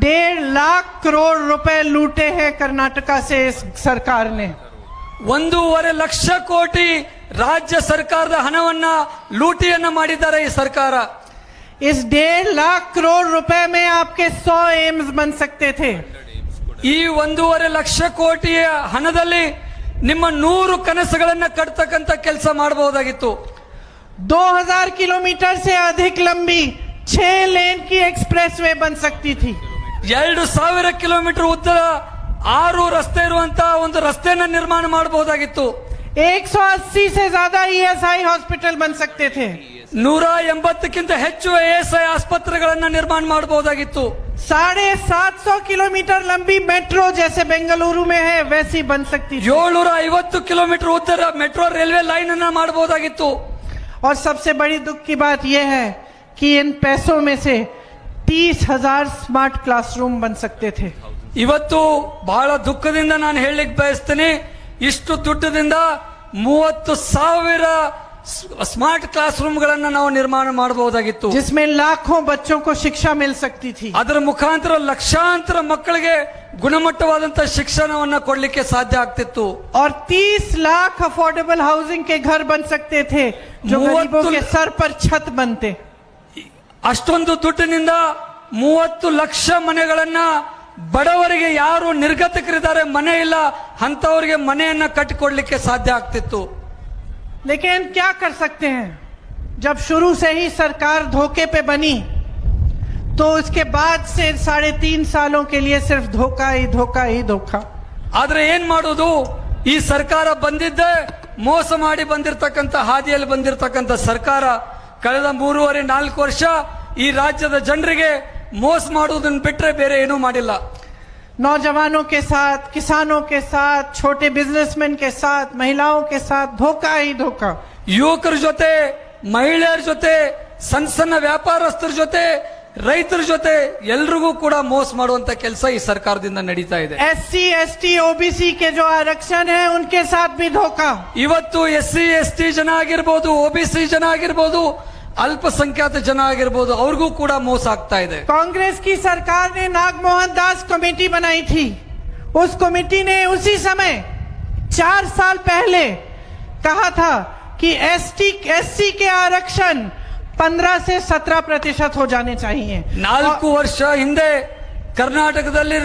1.5 लाख करोड़ रुपए लूटे हैं कर्नाटका से इस सरकार ने। 1.5 ಲಕ್ಷ ಕೋಟಿ ರಾಜ್ಯ ಸರ್ಕಾರದ ಹಣವನ್ನ ಲೂಟಿಯನ್ನ ಮಾಡಿದ್ದಾರೆ ಈ ಸರ್ಕಾರ. इस 1.5 लाख करोड़ रुपए में आपके 100 एम्स बन सकते थे। ಈ 1.5 ಲಕ್ಷ ಕೋಟಿಯ ಹಣದಲ್ಲಿ ನಿಮ್ಮ 100 ಕನಸುಗಳನ್ನ ಕಟ್ತಕ್ಕಂತ ಕೆಲಸ ಮಾಡಬಹುದಾಗಿತ್ತು. 2000 किलोमीटर से अधिक लंबी 6 लेन की एक्सप्रेसवे बन सकती थी। 2000 ಕಿಲೋಮೀಟರ್ ಉದ್ದದ 6 ರಸ್ತೆ ಇರುವಂತಹ ಒಂದು ರಸ್ತೆಯನ್ನ ನಿರ್ಮಾಣ ಮಾಡಬಹುದಾಗಿತ್ತು. 180 से ज्यादा ESI हॉस्पिटल बन सकते थे। 180ಕ್ಕಿಂತ ಹೆಚ್ಚು ASI ಆಸ್ಪತ್ರೆಗಳನ್ನ ನಿರ್ಮಾಣ ಮಾಡಬಹುದಾಗಿತ್ತು. 750 किलोमीटर लंबी मेट्रो जैसे बेंगलुरु में है वैसी बन सकती थी। 750 ಕಿಲೋಮೀಟರ್ ಉದ್ದದ ಮೆಟ್ರೋ ರೈಲ್ವೆ ಲೈನ್ ಅನ್ನ ಮಾಡಬಹುದಾಗಿತ್ತು. और सबसे बड़ी दुख की बात यह है कि इन पैसों में से 30,000 स्मार्ट क्लासरूम बन सकते थे। ಇವತ್ತು ಬಹಳ ದುಃಖದಿಂದ ನಾನು ಹೇಳಲಿಕ್ಕೆ ಬಯಸ್ತೇನೆ, ಇಷ್ಟು ದುಡ್ಡದಿಂದ 30,000 ಸ್ಮಾರ್ಟ್ ಕ್ಲಾಸ್ ರೂಮ್ ಗಳನ್ನ ನಾವು ನಿರ್ಮಾಣ ಮಾಡಬಹುದಾಗಿತ್ತು, जिसमें लाखों बच्चों को शिक्षा मिल सकती थी। ಅದರ ಮುಖಾಂತರ ಲಕ್ಷಾಂತರ ಮಕ್ಕಳಿಗೆ ಗುಣಮಟ್ಟವಾದಂತ ಶಿಕ್ಷಣವನ್ನ ಕೊಡ್ಲಿಕ್ಕೆ ಸಾಧ್ಯ ಆಗ್ತಿತ್ತು. और 30 लाख अफोर्डेबल हाउसिंग के घर बन सकते थे जो गरीबों के सर पर छत बनते. ಅಷ್ಟೊಂದು ದುಡ್ಡಿನಿಂದ 30 ಲಕ್ಷ ಮನೆಗಳನ್ನ ಬಡವರಿಗೆ, ಯಾರು ನಿರ್ಗತಿಕರಿದ್ದಾರೆ, ಮನೆ ಇಲ್ಲ ಅಂತವರಿಗೆ ಮನೆಯನ್ನ ಕಟ್ಟಿಕೊಡ್ಲಿಕ್ಕೆ ಸಾಧ್ಯ ಆಗ್ತಿತ್ತು. लेकिन क्या कर सकते हैं, जब शुरू से ही सरकार धोखे पे बनी तो उसके बाद से 3.5 सालों के लिए सिर्फ धोखा ही धोखा ही धोखा. ಆದ್ರೆ ಏನ್ ಮಾಡೋದು, ಈ ಸರ್ಕಾರ ಬಂದಿದ್ದೆ ಮೋಸ ಮಾಡಿ ಬಂದಿರತಕ್ಕಂತ ಹಾದಿಯಲ್ಲಿ ಬಂದಿರತಕ್ಕಂತ ಸರ್ಕಾರ ಕಳೆದ 3.5-4 ವರ್ಷ ಈ ರಾಜ್ಯದ ಜನರಿಗೆ ಮೋಸ ಮಾಡುವುದನ್ನು ಬಿಟ್ರೆ ಬೇರೆ ಏನೂ ಮಾಡಿಲ್ಲ. नौजवानों के साथ, किसानों के साथ, छोटे बिजनेसमैन के साथ, महिलाओं के साथ धोखा ही धोखा. ಯುವಕರ ಜೊತೆ, ಮಹಿಳೆಯರ ಜೊತೆ, ಸಣ್ಣ ಸಣ್ಣ ವ್ಯಾಪಾರಸ್ಥರ ಜೊತೆ, ರೈತರ ಜೊತೆ ಎಲ್ರಿಗೂ ಕೂಡ ಮೋಸ ಮಾಡುವಂತ ಕೆಲಸ ಈ ಸರ್ಕಾರದಿಂದ ನಡೀತಾ ಇದೆ. SC, ST, OBC के जो आरक्षण है उनके साथ भी धोखा. ಇವತ್ತು SC, ST ಜನ ಆಗಿರ್ಬೋದು, OBC ಜನ ಆಗಿರ್ಬೋದು, ಅಲ್ಪಸಂಖ್ಯಾತ ಜನ ಆಗಿರ್ಬೋದು, ಅವ್ರಿಗೂ ಕೂಡ ಮೋಸ ಆಗ್ತಾ ಇದೆ. कांग्रेस की सरकार ने नागमोहन दास कमेटी बनाई थी. उस कमेटी ने उसी समय 4 साल पहले कहा था कि SC के आरक्षण 15 से 17% हो जाने चाहिए. 4 ವರ್ಷ ಹಿಂದೆ ಕರ್ನಾಟಕದಲ್ಲಿ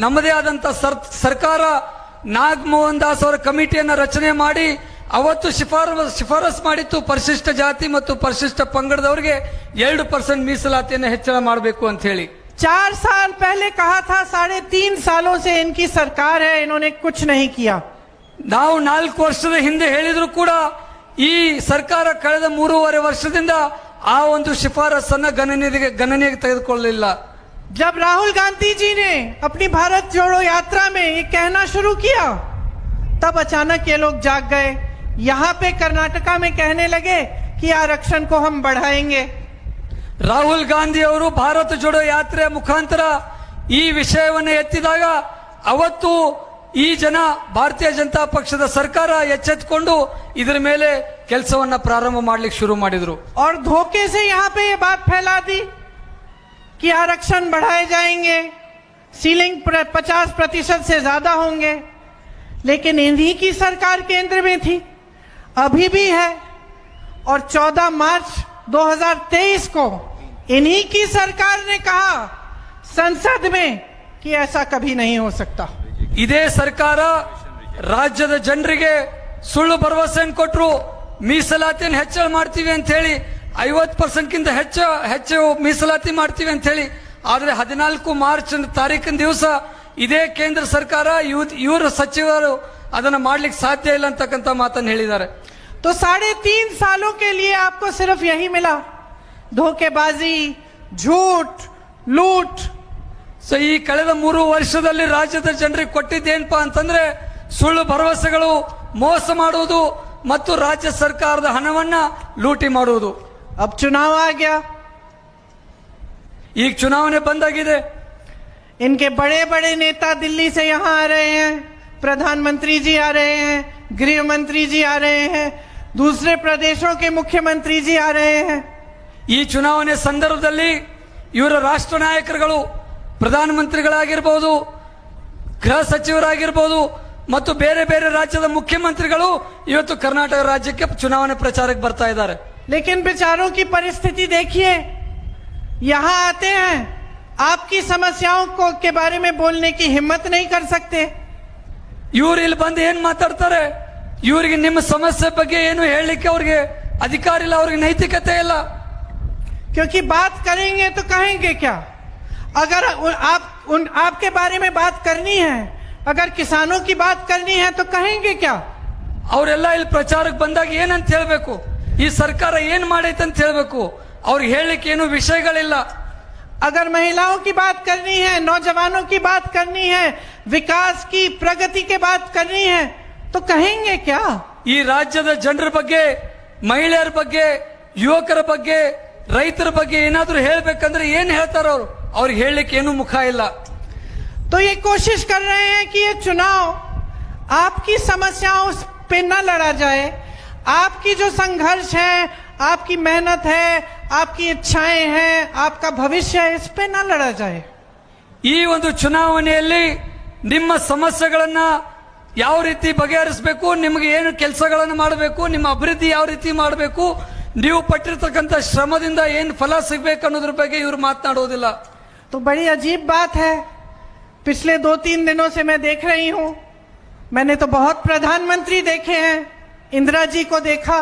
ನಮ್ಮದೇ ಆದಂತ ಸರ್ಕಾರ ನಾಗಮೋಹನ್ ದಾಸ್ ಅವರ ಕಮಿಟಿಯನ್ನ ರಚನೆ ಮಾಡಿ ಅವತ್ತು ಶಿಫಾರಸ್ ಮಾಡಿತ್ತು, ಪರಿಶಿಷ್ಟ ಜಾತಿ ಮತ್ತು ಪರಿಶಿಷ್ಟ ಪಂಗಡದವರಿಗೆ 2% ಮೀಸಲಾತಿಯನ್ನು ಹೆಚ್ಚಳ ಮಾಡಬೇಕು ಅಂತ ಹೇಳಿ. 4 साल पहले कहा था. 3.5 सालों से इनकी सरकार है, इन्होंने कुछ नहीं किया. ನಾವು 4 ವರ್ಷದ ಹಿಂದೆ ಹೇಳಿದ್ರು ಕೂಡ ಈ ಸರ್ಕಾರ ಕಳೆದ 3.5 ವರ್ಷದಿಂದ ಆ ಒಂದು ಶಿಫಾರಸನ್ನ ಗಣನೆಗೆ ತೆಗೆದುಕೊಳ್ಳಲಿಲ್ಲ. जब राहुल गांधी जी ने अपनी भारत जोड़ो यात्रा में ये कहना शुरू किया तब अचानक ये लोग जाग गए. यहाँ पे कर्नाटका में कहने लगे कि आरक्षण को हम बढ़ाएंगे. ರಾಹುಲ್ ಗಾಂಧಿ ಅವರು ಭಾರತ ಜೋಡೋ ಯಾತ್ರೆಯ ಮುಖಾಂತರ ಈ ವಿಷಯವನ್ನು ಎತ್ತಿದಾಗ ಅವತ್ತು ಈ ಜನ ಭಾರತೀಯ ಜನತಾ ಪಕ್ಷದ ಸರ್ಕಾರ ಎಚ್ಚೆತ್ತುಕೊಂಡು ಇದರ ಮೇಲೆ ಕೆಲಸವನ್ನ ಪ್ರಾರಂಭ ಮಾಡ್ಲಿಕ್ಕೆ ಶುರು ಮಾಡಿದ್ರು. और धोखे से यहाँ पे ये बात फैला दी कि आरक्षण बढ़ाए जाएंगे, सीलिंग 50% से ज्यादा होंगे. लेकिन इन्हीं की सरकार केंद्र में थी, अभी भी है. और 14 मार्च 2023 को इन्हीं की सरकार ने कहा संसद में कि ऐसा कभी नहीं हो सकता. ಇದೇ ಸರ್ಕಾರ ರಾಜ್ಯದ ಜನರಿಗೆ ಸುಳ್ಳು ಭರವಸೆಯನ್ನು ಕೊಟ್ಟರು, ಮೀಸಲಾತಿಯನ್ನು ಹೆಚ್ಚಳ ಮಾಡ್ತೀವಿ ಅಂತ ಹೇಳಿ, 50%ಗಿಂತ ಹೆಚ್ಚು ಮೀಸಲಾತಿ ಮಾಡ್ತೀವಿ ಅಂತ ಹೇಳಿ. ಆದ್ರೆ 14 ಮಾರ್ಚ್ ತಾರೀಕಿನ ದಿವಸ ಇದೇ ಕೇಂದ್ರ ಸರ್ಕಾರ ಇವರು ಸಚಿವರು ಅದನ್ನ ಮಾಡ್ಲಿಕ್ಕೆ ಸಾಧ್ಯ ಇಲ್ಲ ಅಂತಕ್ಕಂಥ ಮಾತನ್ನು ಹೇಳಿದ್ದಾರೆ. तो 3.5 सालों के लिए आपको सिर्फ यही मिला, धोखेबाजी, झूठ, लूट. ಸೊ ಈ ಕಳೆದ 3 ವರ್ಷದಲ್ಲಿ ರಾಜ್ಯದ ಜನರಿಗೆ ಕೊಟ್ಟಿದ್ದೇನಪ್ಪಾ ಅಂತಂದ್ರೆ ಸುಳ್ಳು ಭರವಸೆಗಳು, ಮೋಸ ಮಾಡುವುದು ಮತ್ತು ರಾಜ್ಯ ಸರ್ಕಾರದ ಹಣವನ್ನ ಲೂಟಿ ಮಾಡುವುದು. अब चुनाव आ गया, ಈಗ ಚುನಾವಣೆ ಬಂದಾಗಿದೆ. इनके बड़े बड़े नेता दिल्ली से यहाँ आ रहे हैं, प्रधानमंत्री जी आ रहे हैं, गृह मंत्री जी आ रहे हैं, दूसरे प्रदेशों के मुख्यमंत्री जी आ रहे हैं. ಈ ಚುನಾವಣೆ ಸಂದರ್ಭದಲ್ಲಿ ಇವರ ರಾಷ್ಟ್ರ ನಾಯಕರುಗಳು, ಪ್ರಧಾನಮಂತ್ರಿಗಳಾಗಿರ್ಬೋದು, ಗೃಹ ಸಚಿವರಾಗಿರ್ಬೋದು ಮತ್ತು ಬೇರೆ ಬೇರೆ ರಾಜ್ಯದ ಮುಖ್ಯಮಂತ್ರಿಗಳು ಇವತ್ತು ಕರ್ನಾಟಕ ರಾಜ್ಯಕ್ಕೆ ಚುನಾವಣೆ ಪ್ರಚಾರಕ್ಕೆ ಬರ್ತಾ ಇದ್ದಾರೆ. लेकिन बेचारों की परिस्थिति देखिए, यहाँ आते हैं, आपकी समस्याओं को के बारे में बोलने की हिम्मत नहीं कर सकते. ಇವ್ರು ಇಲ್ಲಿ ಬಂದು ಏನ್ ಮಾತಾಡ್ತಾರೆ, ಇವರಿಗೆ ನಿಮ್ಮ ಸಮಸ್ಯೆ ಬಗ್ಗೆ ಏನು ಹೇಳಲಿಕ್ಕೆ ಅವ್ರಿಗೆ ಅಧಿಕಾರ ಇಲ್ಲ, ಅವ್ರಿಗೆ ನೈತಿಕತೆ ಇಲ್ಲ. क्योंकि बात करेंगे तो कहेंगे क्या? अगर आपके बारे में बात करनी है, अगर किसानों की बात करनी है तो कहेंगे क्या? ಅವರೆಲ್ಲ ಇಲ್ಲಿ ಪ್ರಚಾರಕ್ಕೆ ಬಂದಾಗ ಏನಂತ ಹೇಳ್ಬೇಕು, ಈ ಸರ್ಕಾರ ಏನ್ ಮಾಡೈತೆ ಅಂತ ಹೇಳ್ಬೇಕು. ಅವ್ರಿಗೆ ಹೇಳಲಿಕ್ಕೆ ಏನು ವಿಷಯಗಳಿಲ್ಲ. अगर महिलाओं की बात करनी है, नौजवानों की बात करनी है, विकास की, प्रगति की बात करनी है तो कहेंगे क्या? ಈ ರಾಜ್ಯದ ಜನರ ಬಗ್ಗೆ, ಮಹಿಳೆಯರ ಬಗ್ಗೆ, ಯುವಕರ ಬಗ್ಗೆ, ರೈತರ ಬಗ್ಗೆ ಏನಾದ್ರೂ ಹೇಳ್ಬೇಕಂದ್ರೆ ಏನ್ ಹೇಳ್ತಾರ ಅವರು? ಅವ್ರಿಗೆ ಹೇಳಲಿಕ್ಕೆ ಏನು ಮುಖ ಇಲ್ಲ. तो ये कोशिश कर रहे हैं कि ये चुनाव आपकी समस्याओं पे न लड़ा जाए, आपकी जो संघर्ष है, आपकी मेहनत है, आपकी इच्छाएं हैं, आपका भविष्य है, इस पे न लड़ा जाए. ಈ ಒಂದು ಚುನಾವಣೆಯಲ್ಲಿ ನಿಮ್ಮ ಸಮಸ್ಯೆಗಳನ್ನ ಯಾವ ರೀತಿ ಬಗೆಹರಿಸಬೇಕು, ನಿಮಗೆ ಏನು ಕೆಲಸಗಳನ್ನು ಮಾಡಬೇಕು, ನಿಮ್ಮ ಅಭಿವೃದ್ಧಿ ಯಾವ ರೀತಿ ಮಾಡಬೇಕು, ನೀವು ಪಟ್ಟಿರ್ತಕ್ಕಂಥ ಶ್ರಮದಿಂದ ಏನು ಫಲ ಸಿಗಬೇಕು ಅನ್ನೋದ್ರ ಬಗ್ಗೆ ಇವರು ಮಾತನಾಡುವುದಿಲ್ಲ. तो बड़ी अजीब बात है, पिछले 2-3 दिनों से मैं देख रही हूं, मैंने तो बहुत प्रधानमंत्री देखे हैं. इंदिरा जी को देखा,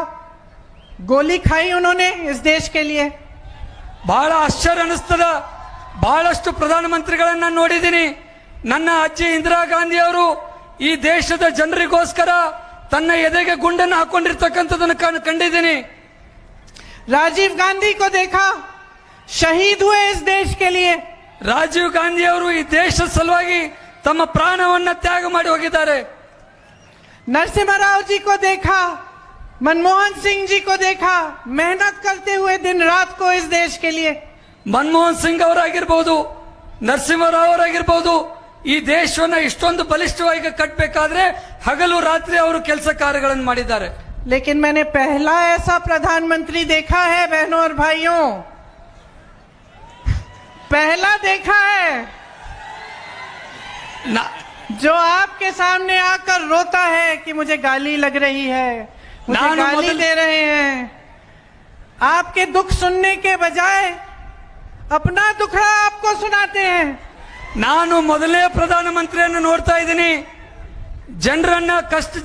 गोली खाई उन्होंने इस देश के लिए. ಬಹಳ ಆಶ್ಚರ್ಯ ಅನಿಸ್ತದ. ಬಹಳಷ್ಟು ಪ್ರಧಾನಮಂತ್ರಿಗಳನ್ನ ನೋಡಿದ್ದೀನಿ. ನನ್ನ ಅಜ್ಜಿ ಇಂದಿರಾ ಗಾಂಧಿ ಅವರು ಈ ದೇಶದ ಜನರಿಗೋಸ್ಕರ ತನ್ನ ಎದೆಗೆ ಗುಂಡನ್ನು ಹಾಕೊಂಡಿರ್ತಕ್ಕಂಥದನ್ನು ಕಂಡಿದ್ದೀನಿ. राजीव गांधी को देखा, शहीद हुए इस देश के लिए. ರಾಜೀವ್ ಗಾಂಧಿ ಅವರು ಈ ದೇಶದ ಸಲುವಾಗಿ ತಮ್ಮ ಪ್ರಾಣವನ್ನ ತ್ಯಾಗ ಮಾಡಿ ಹೋಗಿದ್ದಾರೆ. नरसिम्हा राव जी को देखा, मनमोहन सिंह जी को देखा, मेहनत करते हुए दिन रात को इस देश के लिए. ಮನಮೋಹನ್ ಸಿಂಗ್ ಅವರಾಗಿರ್ಬಹುದು, ನರಸಿಂಹರಾವ್ ಅವರಾಗಿರ್ಬಹುದು, ಈ ದೇಶವನ್ನ ಇಷ್ಟೊಂದು ಬಲಿಷ್ಠವಾಗಿ ಕಟ್ಟಬೇಕಾದ್ರೆ ಹಗಲು ರಾತ್ರಿ ಅವರು ಕೆಲಸ ಕಾರ್ಯಗಳನ್ನು ಮಾಡಿದ್ದಾರೆ. लेकिन मैंने पहला ऐसा प्रधानमंत्री देखा है बहनों और भाइयों, पहला देखा है जो आपके सामने आकर रोता है कि मुझे गाली लग रही है, मुझे गाली दे रहे हैं. आपके दुख सुनने के बजाय अपना दुखड़ा आपको सुनाते हैं. ನಾನು ಮೊದಲನೇ ಪ್ರಧಾನಮಂತ್ರಿಯನ್ನು ನೋಡ್ತಾ ಇದ್ದೀನಿ.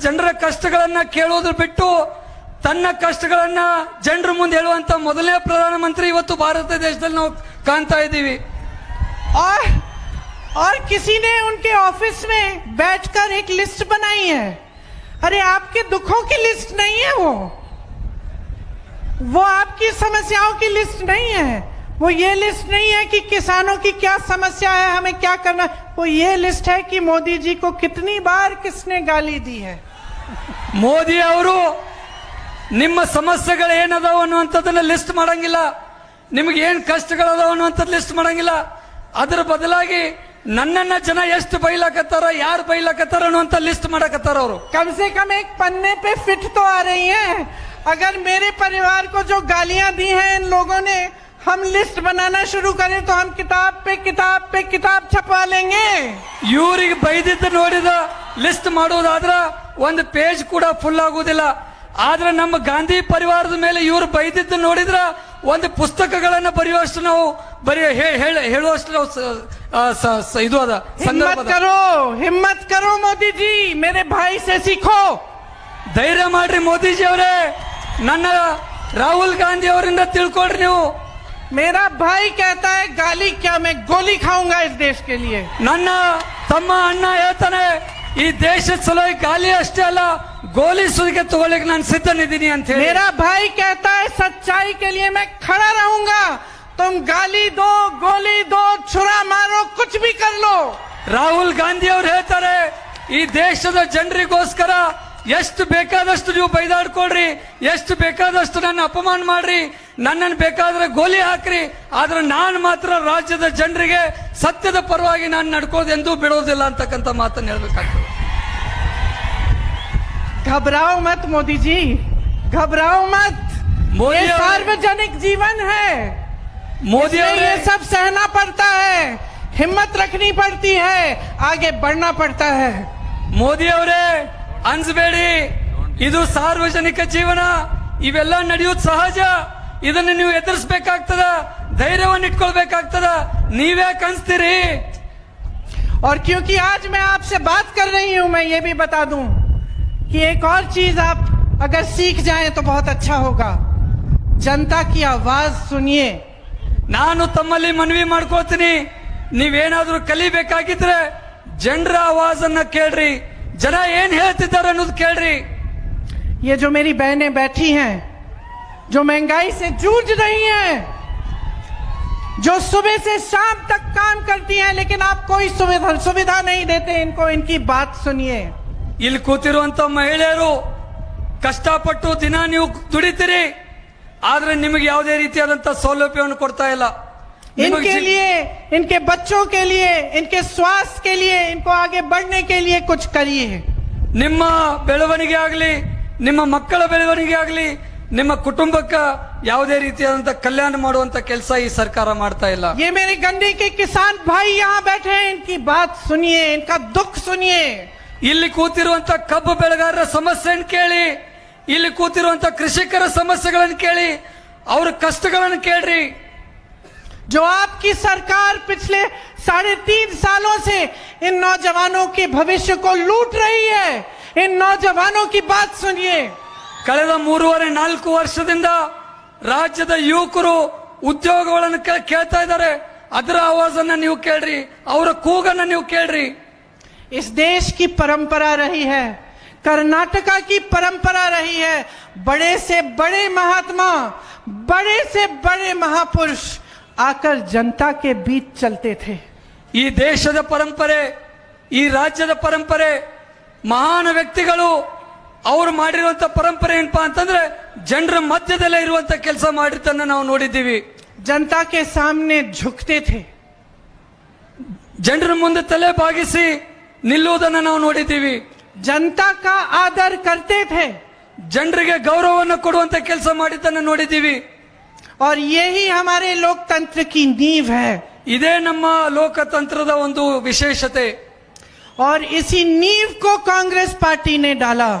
ಜನರ ಕಷ್ಟಗಳನ್ನ ಕೇಳೋದು ಬಿಟ್ಟು ತನ್ನ ಕಷ್ಟಗಳನ್ನ ಜನರ ಮುಂದೆ ಹೇಳುವಂತ ಮೊದಲನೇ ಪ್ರಧಾನಮಂತ್ರಿ ಇವತ್ತು ಭಾರತ ದೇಶದಲ್ಲಿ ನಾವು ಕಾಣ್ತಾ ಇದ್ದೀವಿ. और किसी ने उनके ऑफिस में बैठकर एक लिस्ट बनाई है. अरे आपके दुखों की लिस्ट नहीं है वो आपकी समस्याओं की लिस्ट नहीं है. वो ये लिस्ट नहीं है कि किसानों की क्या समस्या है, हमें क्या करना. वो ये लिस्ट है कि मोदी जी को कितनी बार किसने गाली दी है. ಮೋದಿ ಅವರು ನಿಮ್ಮ ಸಮಸ್ಯೆಗಳು ಏನದಾವ ಅನ್ನುವಂಥದ್ದನ್ನ ಲಿಸ್ಟ್ ಮಾಡಂಗಿಲ್ಲ, ನಿಮ್ಗೆ ಏನ್ ಕಷ್ಟಗಳದಾವ ಅನ್ನುವಂಥದ್ದು ಲಿಸ್ಟ್ ಮಾಡಂಗಿಲ್ಲ. ಅದರ ಬದಲಾಗಿ ನನ್ನನ್ನ ಜನ ಎಷ್ಟು ಬೈಲಾಕತ್ತಾರ, ಯಾರು ಬೈಲಾಕತ್ತಾರ ಅನ್ನುವಂಥ ಲಿಸ್ಟ್ ಮಾಡಕತ್ತಾರ ಅವರು. कम से कम एक पन्ने पे फिट तो आ रही है. अगर मेरे परिवार को जो गालियां दी हैं इन लोगों ने, हम लिस्ट बनाना शुरू करें तो हम किताब पे किताब छपवा लेंगे. ಇವರಿಗೆ ಬೈದಿದ್ದು ನೋಡಿದ ಲಿಸ್ಟ್ ಮಾಡೋದಾದ್ರ ಒಂದು ಪೇಜ್ ಕೂಡ ಫುಲ್ ಆಗುವುದಿಲ್ಲ. ಆದ್ರೆ ನಮ್ಮ ಗಾಂಧಿ ಪರಿವಾರದ ಮೇಲೆ ಇವರು ಬೈದಿದ್ದು ನೋಡಿದ್ರ ಒಂದು ಪುಸ್ತಕಗಳನ್ನ ಬರೆಯುವಷ್ಟು ನಾವು ಹೇಳುವಷ್ಟು ನಾವು ಇದು ಅದ. हिम्मत करो मोदी जी, मेरे भाई से सीखो. ಧೈರ್ಯ ಮಾಡ್ರಿ ಮೋದಿಜಿ ಅವರೇ, ನನ್ನ ರಾಹುಲ್ ಗಾಂಧಿ ಅವರಿಂದ ತಿಳ್ಕೊಳ್ರಿ ನೀವು. मेरा भाई कहता है गाली क्या, मैं गोली खाऊंगा इस देश के लिए. ನನ್ನ ತಮ್ಮ ಅಣ್ಣ ಹೇಳ್ತಾನೆ ಈ ದೇಶದ ಸಲುವಾಗಿ ಗಾಲಿ ಅಷ್ಟೇ ಅಲ್ಲ ಗೋಲಿ ಸುಲಿಗೆ ತಗೊಳ್ಳಿಕ್ಕೆ ನಾನು ಸಿದ್ಧನಿದ್ದೀನಿ ಅಂತ ಹೇಳಿ. मेरा भाई कहता है सच्चाई के लिए मैं खड़ा रहूंगा. तुम गाली दो, गोली दो, छुरा मारो, कुछ भी कर लो. ರಾಹುಲ್ ಗಾಂಧಿ ಅವರು ಹೇಳ್ತಾರೆ ಈ ದೇಶದ ಜನರಿಗೋಸ್ಕರ ಎಷ್ಟು ಬೇಕಾದಷ್ಟು ನೀವು ಬೈದಾಡ್ಕೊಳ್ರಿ, ಎಷ್ಟು ಬೇಕಾದಷ್ಟು ನನ್ನ ಅಪಮಾನ ಮಾಡ್ರಿ, ನನ್ನನ್ನು ಬೇಕಾದ್ರೆ ಗೋಲಿ ಹಾಕ್ರಿ, ಆದ್ರೆ ನಾನು ಮಾತ್ರ ರಾಜ್ಯದ ಜನರಿಗೆ ಸತ್ಯದ ಪರವಾಗಿ ನಾನು ನಡ್ಕೋದೆಂದೂ ಬಿಡೋದಿಲ್ಲ ಅಂತಕ್ಕಂಥ ಮಾತನ್ನು ಹೇಳ್ಬೇಕಾಗ್ತದೆ. घबराओ मत मोदी जी, घबराओ मत. ये सार्वजनिक जीवन है, मोदी ये सब सहना पड़ता है, हिम्मत रखनी पड़ती है, आगे बढ़ना पड़ता है. ಮೋದಿ ಅವರೇ ಅನ್ಸ್ಬೇಡಿ, ಇದು ಸಾರ್ವಜನಿಕ ಜೀವನ, ಇವೆಲ್ಲ ನಡೆಯೋದು ಸಹಜ. ಇದನ್ನು ನೀವು ಎದುರಿಸಬೇಕಾಗ್ತದ, ಧೈರ್ಯವನ್ನು ಇಟ್ಕೊಳ್ಬೇಕಾಗ್ತದ. ನೀವ್ಯಾಕೆ ಅನ್ಸ್ತೀರಿ? और क्योंकि आज मैं आपसे बात कर रही हूं, मैं ये भी बता दूं कि एक और चीज आप अगर सीख जाएं तो बहुत अच्छा होगा. जनता की आवाज सुनिए. ನಾನು ತಮ್ಮಲ್ಲಿ ಮನವಿ ಮಾಡ್ಕೊಳ್ತೀನಿ, ನೀವೇನಾದ್ರೂ ಕಲಿಬೇಕಾಗಿದ್ರೆ ಜನರ ಆವಾಜನ್ನ ಕೇಳ್ರಿ, ಜನ ಏನ್ ಹೇಳ್ತಿದ್ದಾರೆ ಅನ್ನೋದು ಕೇಳ್ರಿ. ये जो मेरी बहनें बैठी हैं, जो महंगाई से जूझ रही हैं, जो सुबह से शाम तक काम करती हैं, लेकिन आप कोई सुविधा नहीं देते इनको, इनकी बात सुनिए. ಇಲ್ಲಿ ಕೂತಿರುವಂತ ಮಹಿಳೆಯರು ಕಷ್ಟಪಟ್ಟು ದಿನ ನೀವು ದುಡಿತೀರಿ, ಆದ್ರೆ ನಿಮಗೆ ಯಾವುದೇ ರೀತಿಯಾದಂತ ಸೌಲಭ್ಯವನ್ನು ಕೊಡ್ತಾ ಇಲ್ಲ. इनके लिए, इनके बच्चों के लिए, इनके स्वास्थ्य के लिए, इनको आगे बढ़ने के लिए कुछ करिए. ನಿಮ್ಮ ಬೆಳವಣಿಗೆ ಆಗಲಿ, ನಿಮ್ಮ ಮಕ್ಕಳ ಬೆಳವಣಿಗೆ ಆಗಲಿ, ನಿಮ್ಮ ಕುಟುಂಬಕ್ಕೆ ಯಾವುದೇ ರೀತಿಯಾದಂತ ಕಲ್ಯಾಣ ಮಾಡುವಂತ ಕೆಲಸ ಈ ಸರ್ಕಾರ ಮಾಡ್ತಾ ಇಲ್ಲ. ये मेरे गन्ने के किसान भाई यहाँ बैठे हैं, इनकी बात सुनिए, इनका दुख सुनिए. ಇಲ್ಲಿ ಕೂತಿರುವಂತ ಕಬ್ಬು ಬೆಳೆಗಾರರ ಸಮಸ್ಯೆಯನ್ನು ಕೇಳಿ, ಇಲ್ಲಿ ಕೂತಿರುವಂತ ಕೃಷಿಕರ ಸಮಸ್ಯೆಗಳನ್ನು ಕೇಳಿ, ಅವರ ಕಷ್ಟಗಳನ್ನು ಕೇಳ್ರಿ. जो आपकी सरकार पिछले 3.5 सालों से इन नौजवानों के भविष्य को लूट रही है, इन नौजवानों की बात सुनिए. ಕಳೆದ 3.5-4 ವರ್ಷದಿಂದ ರಾಜ್ಯದ ಯುವಕರು ಉದ್ಯೋಗಗಳನ್ನು ಕೇಳ್ತಾ ಇದ್ದಾರೆ. ಅದರ ಆವಾಜನ್ನ ನೀವು ಕೇಳ್ರಿ, ಅವರ ಕೂಗನ್ನ ನೀವು ಕೇಳ್ರಿ. इस देश की परंपरा रही है, कर्नाटका की परंपरा रही है, बड़े से बड़े महात्मा, बड़े से बड़े महापुरुष आकर जनता के बीच चलते थे. ಈ ದೇಶದ ಪರಂಪರೆ, ಈ ರಾಜ್ಯದ ಪರಂಪರೆ, ಮಹಾನ್ ವ್ಯಕ್ತಿಗಳು ಅವರು ಮಾಡಿರುವಂತ ಪರಂಪರೆ ಏನಪ್ಪಾ ಅಂತಂದ್ರೆ ಜನರ ಮಧ್ಯದಲ್ಲೇ ಇರುವಂತ ಕೆಲಸ ಮಾಡಿದ್ದನ್ನ ನಾವು ನೋಡಿದ್ದೀವಿ. जनता के सामने झुकते थे, ಜನರ ಮುಂದೆ ತಲೆ ಬಾಗಿಸಿ ನಿಲ್ಲುವುದನ್ನು ನಾವು ನೋಡಿದ್ದೀವಿ. जनता का आदर करते थे, ಜನರಿಗೆ ಗೌರವವನ್ನು ಕೊಡುವಂತ ಕೆಲಸ ಮಾಡಿದ್ದನ್ನು ನೋಡಿದ್ದೀವಿ. और यही हमारे लोकतंत्र की नींव है. ಇದೇ ನಮ್ಮ ಲೋಕತಂತ್ರದ ಒಂದು ವಿಶೇಷತೆ. और इसी नींव को कांग्रेस पार्टी ने डाला.